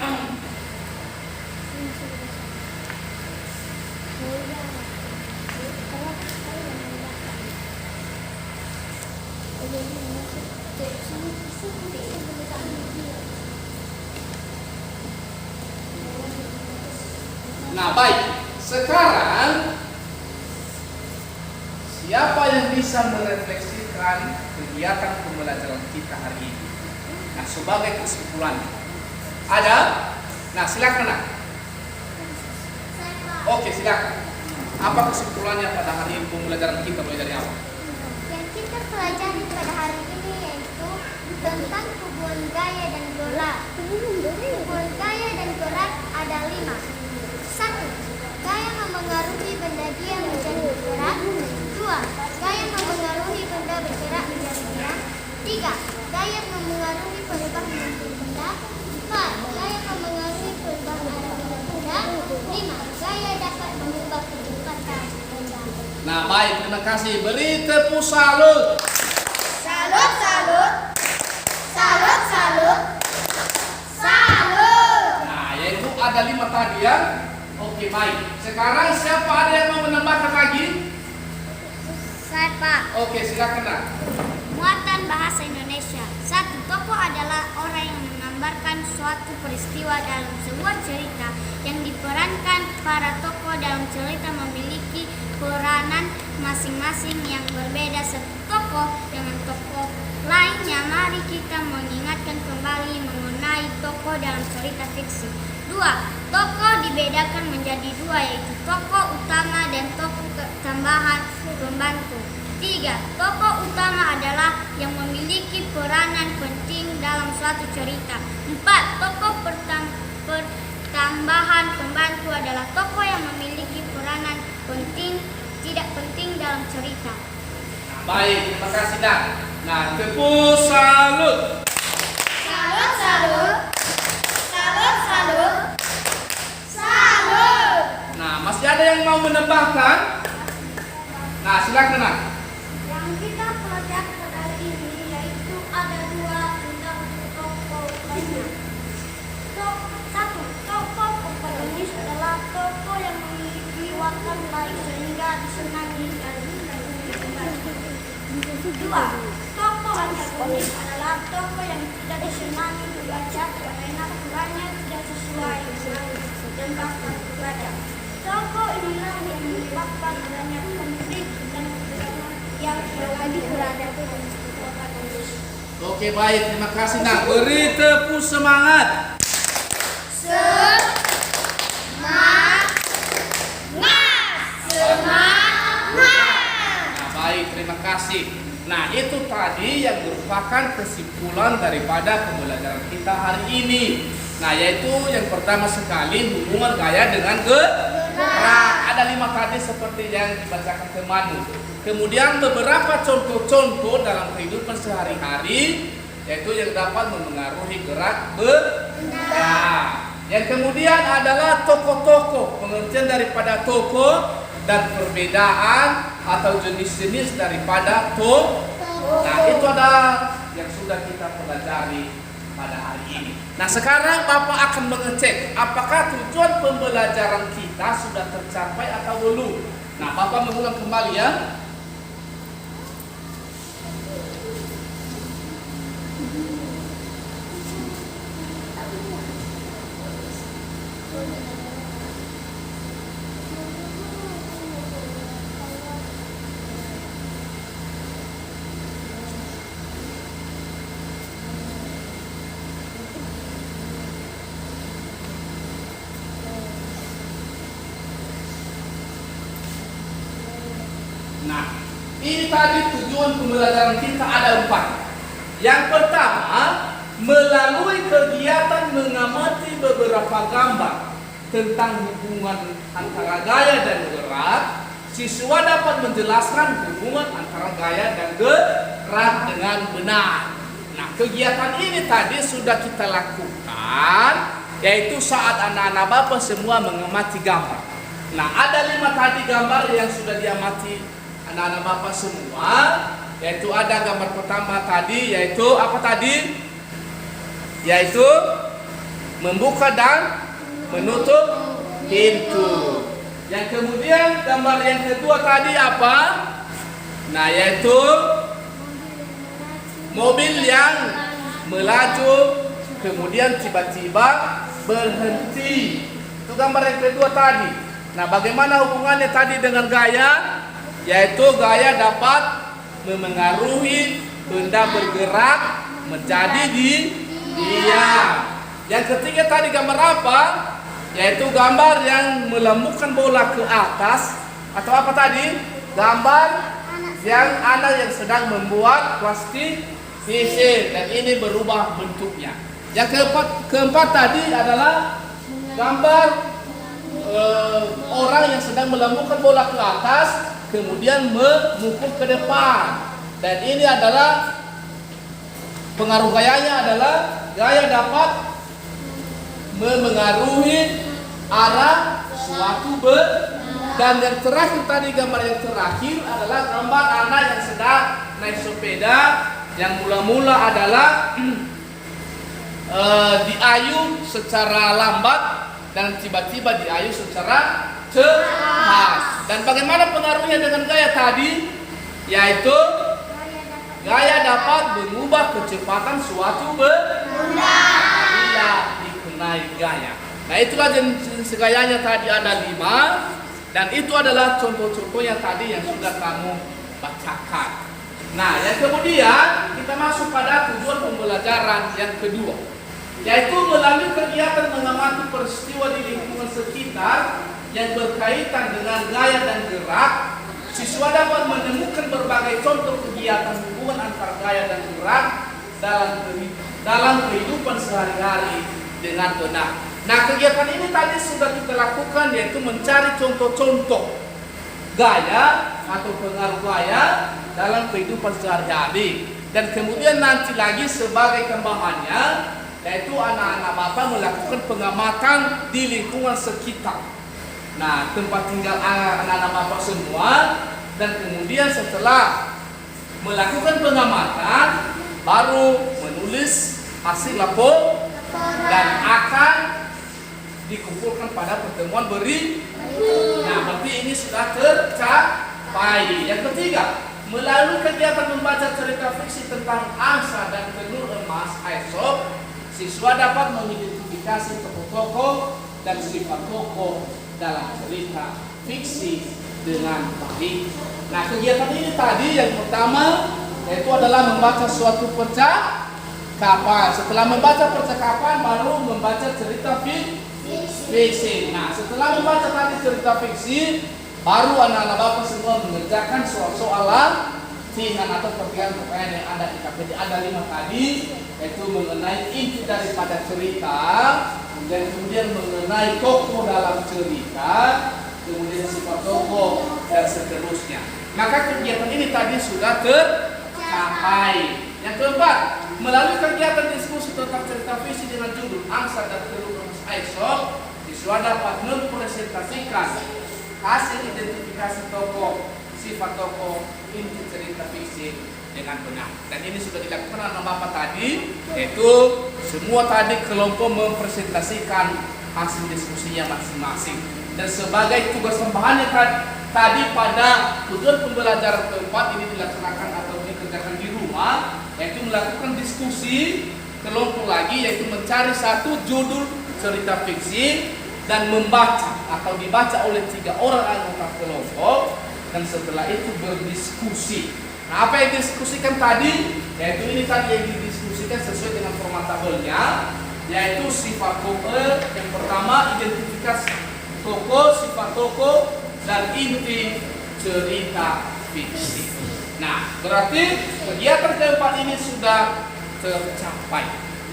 baik. Sekarang siapa yang bisa merefleksikan kegiatan pembelajaran kita hari ini? Nah, sebagai kesimpulan, ada? Nah, silakan. Nah. Oke, silakan. Apa kesimpulannya pada hari ini pembelajaran kita, mulai dari awal? Yang kita pelajari pada hari ini yaitu tentang hubungan gaya dan gerak. Hubungan gaya dan gerak ada 5. 1. Gaya memengaruhi benda dia menjadi bergerak. 2. Gaya memengaruhi benda bergerak menjadi diam. 3. Gaya memengaruhi perubahan bentuk benda. 4. Gaya memengaruhi perubahan arah benda. 5. Gaya dapat mengubah kecepatan benda. Nah, baik, terima kasih. Beri tepuk salut. Salut, salut. Salut, salut. Salut. ada 5 tadi ya. Oke, baik. Sekarang siapa ada yang mau menambahkan lagi? Saya Pak. Oke, silakan Nak. Muatan bahasa Indonesia. 1. Tokoh adalah orang yang menggambarkan suatu peristiwa dalam sebuah cerita yang diperankan. Para tokoh dalam cerita memiliki peranan masing-masing yang berbeda satu tokoh dengan tokoh lainnya. Mari kita mengingatkan kembali mengenai tokoh dalam cerita fiksi. 2. Tokoh dibedakan menjadi 2, yaitu tokoh utama dan tokoh tambahan pembantu. 3. Tokoh utama adalah yang memiliki peranan penting dalam suatu cerita. 4. Tokoh tambahan pembantu adalah tokoh yang memiliki peranan tidak penting dalam cerita. Baik, terima kasih Nak. Nah, tepuk salut. Salut, salut. Salut, salut. Salut. Nah, masih ada yang mau menambahkan? Nah, silakan Nak. Yang kita pelajari pada hari ini yaitu ada 2 tentang tokoh lainnya. 1. Tokoh protagonis adalah tokoh yang memiliki watak baik sehingga disenangi dan digemari. 2. Tokoh antagonis adalah tokoh yang tidak disenangi dibaca karena perannya tidak sesuai dan bahkan dibaca. Tokoh inilah yang menyebabkan adanya konflik dan ketegangan yang terjadi terhadap protagonis. Oke, baik, terima kasih Nak. Beri tepuk semangat. Nah, baik, terima kasih. Nah, itu tadi yang merupakan kesimpulan daripada pembelajaran kita hari ini. Nah, yaitu yang pertama sekali hubungan gaya dengan gerak. Ada 5 tadi seperti yang dibacakan temanmu. Kemudian beberapa contoh-contoh dalam kehidupan sehari-hari, yaitu yang dapat mempengaruhi gerak benda. Yang kemudian adalah tokoh-tokoh, pengertian daripada tokoh dan perbedaan atau jenis-jenis daripada tokoh. Nah, itu ada yang sudah kita pelajari pada hari ini. Nah, sekarang Bapak akan mengecek apakah tujuan pembelajaran kita sudah tercapai atau belum. Nah, Bapak mengulang kembali ya. Nah, ini tadi tujuan pembelajaran kita ada 4. Yang pertama, melalui kegiatan mengamati beberapa gambar tentang hubungan antara gaya dan gerak, siswa dapat menjelaskan hubungan antara gaya dan gerak dengan benar. Nah, kegiatan ini tadi sudah kita lakukan, yaitu saat anak-anak Bapak semua mengamati gambar. Nah, ada 5 tadi gambar yang sudah diamati anak-anak Bapak semua, yaitu ada gambar pertama tadi, yaitu apa tadi? Yaitu membuka dan menutup pintu. Yang kemudian gambar yang kedua tadi apa? Nah, yaitu mobil yang melaju kemudian tiba-tiba berhenti. Itu gambar yang kedua tadi. Nah, bagaimana hubungannya tadi dengan gaya? Yaitu gaya dapat memengaruhi benda bergerak menjadi diam. Yang ketiga tadi gambar apa? Yaitu gambar yang melambungkan bola ke atas. Atau apa tadi? Gambar yang anak yang sedang membuat plastik sisir dan ini berubah bentuknya. Yang keempat tadi adalah gambar orang yang sedang melambungkan bola ke atas kemudian memukul ke depan, dan ini adalah pengaruh gayanya adalah gaya dapat memengaruhi arah suatu dan yang terakhir tadi gambar yang terakhir adalah gambar anak yang sedang naik sepeda yang mula-mula adalah diayun secara lambat dan tiba-tiba diayu secara cemas. Dan bagaimana pengaruhnya dengan gaya tadi? Yaitu gaya dapat mengubah kecepatan suatu benda bila dikenai gaya. Nah, itulah jenis gayanya tadi ada 5, dan itu adalah contoh-contoh yang tadi yang sudah kamu bacakan. Nah, yang kemudian kita masuk pada tujuan pembelajaran yang kedua, yaitu melalui kegiatan mengamati peristiwa di lingkungan sekitar yang berkaitan dengan gaya dan gerak. Siswa dapat menemukan berbagai contoh kegiatan hubungan antara gaya dan gerak dalam kehidupan sehari-hari dengan benar. Nah, kegiatan ini tadi sudah kita lakukan, yaitu mencari contoh-contoh gaya atau pengaruh gaya dalam kehidupan sehari-hari. Dan kemudian nanti lagi sebagai tambahannya, yaitu anak-anak Bapak melakukan pengamatan di lingkungan sekitar. Nah, tempat tinggal anak-anak Bapak semua, dan kemudian setelah melakukan pengamatan baru menulis hasil laporan dan akan dikumpulkan pada pertemuan berikutnya. Nah, berarti ini sudah tercapai. Yang ketiga, melalui kegiatan membaca cerita fiksi tentang angsa dan telur emas Aesop, siswa dapat mengidentifikasi tokoh-tokoh dan sifat tokoh dalam cerita fiksi dengan baik. Nah, kegiatan ini tadi yang pertama yaitu adalah membaca suatu percakapan. Setelah membaca percakapan baru membaca cerita fiksi. Nah, setelah membaca tadi cerita fiksi, baru anak-anak Bapak semua mengerjakan soal-soal latihan atau pertanyaan yang ada di KPD. Ada 5 tadi, yaitu mengenai inti daripada cerita, dan kemudian mengenai tokoh dalam cerita, kemudian sifat tokoh dan seterusnya. Maka kegiatan ini tadi sudah tercapai. Yang keempat, melalui kegiatan diskusi tentang cerita fiksi dengan judul Angsa dan Telur Emas Aesop, siswa dapat mempresentasikan hasil identifikasi tokoh, sifat tokoh, inti cerita fiksi dengan benar. Dan ini sudah dilakukan anak Bapak tadi, yaitu semua tadi kelompok mempresentasikan hasil diskusinya masing-masing. Dan sebagai tugas tambahannya tadi pada tujuan pembelajaran keempat ini dilaksanakan atau dikerjakan di rumah, yaitu melakukan diskusi kelompok lagi, yaitu mencari satu judul cerita fiksi dan membaca atau dibaca oleh 3 orang anggota kelompok, dan setelah itu berdiskusi. Nah, apa yang didiskusikan tadi? Yaitu ini tadi yang didiskusikan sesuai dengan format tabelnya, yaitu sifat tokoh. Yang pertama, identifikasi tokoh, sifat tokoh, dan inti cerita fiksi. Nah, berarti kegiatan keempat ini sudah tercapai.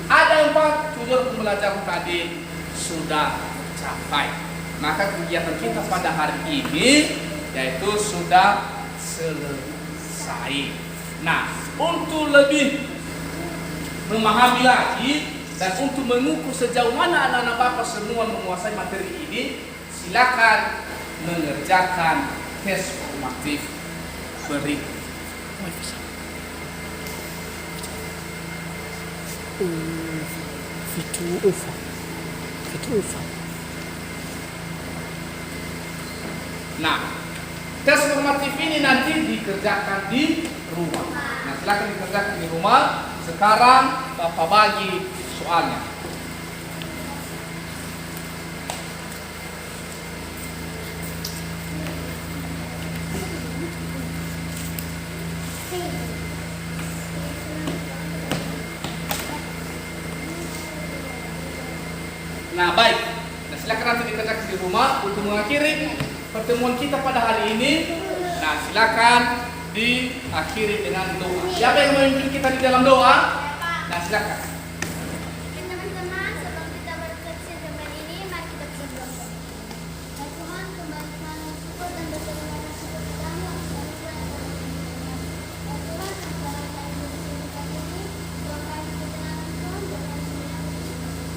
Ada 4 tujuan pembelajaran tadi sudah tercapai. Maka kegiatan kita pada hari ini yaitu sudah selesai. Nah, untuk lebih memahami lagi dan untuk mengukur sejauh mana anak-anak Bapak semua menguasai materi ini, silakan mengerjakan tes formatif berikut. Nah, tes formatif ini nanti dikerjakan di rumah. Nah, silakan dikerjakan di rumah. Sekarang Bapak bagi soalnya. Nah, baik. Nah, silakan nanti dikerjakan di rumah untuk mengakhiri pertemuan kita pada hari ini. Nah, silakan diakhiri dengan doa. Siapa yang memimpin kita di dalam doa? Nah, silakan. Teman-teman, sebelum kita bersaksi teman ini, mari kita berdoa. Ya Tuhan, kembali syukur dan berterima kasih kepadamu. Ya Tuhan, sekarang kami bersyukur ini, doa kami ketenangan Tuhan, doa kami kemenangan Tuhan.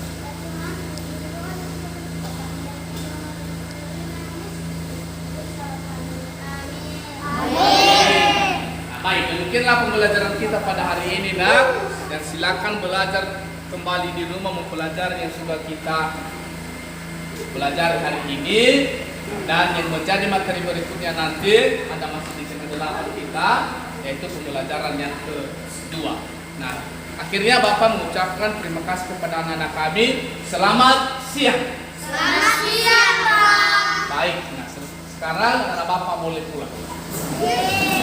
Ya Tuhan, berdoa dan berdoa. Baik, demikianlah pembelajaran kita pada hari ini, nak. Dan silakan belajar kembali di rumah mempelajari yang sudah kita belajar hari ini, dan yang menjadi materi berikutnya nanti ada masuk di sesi 8 kita, yaitu pembelajaran yang kedua. Nah, akhirnya Bapak mengucapkan terima kasih kepada anak-anak kami. Selamat siang. Selamat siang, Pak. Baik, nah sekarang anak Bapak boleh pulang. Yeay.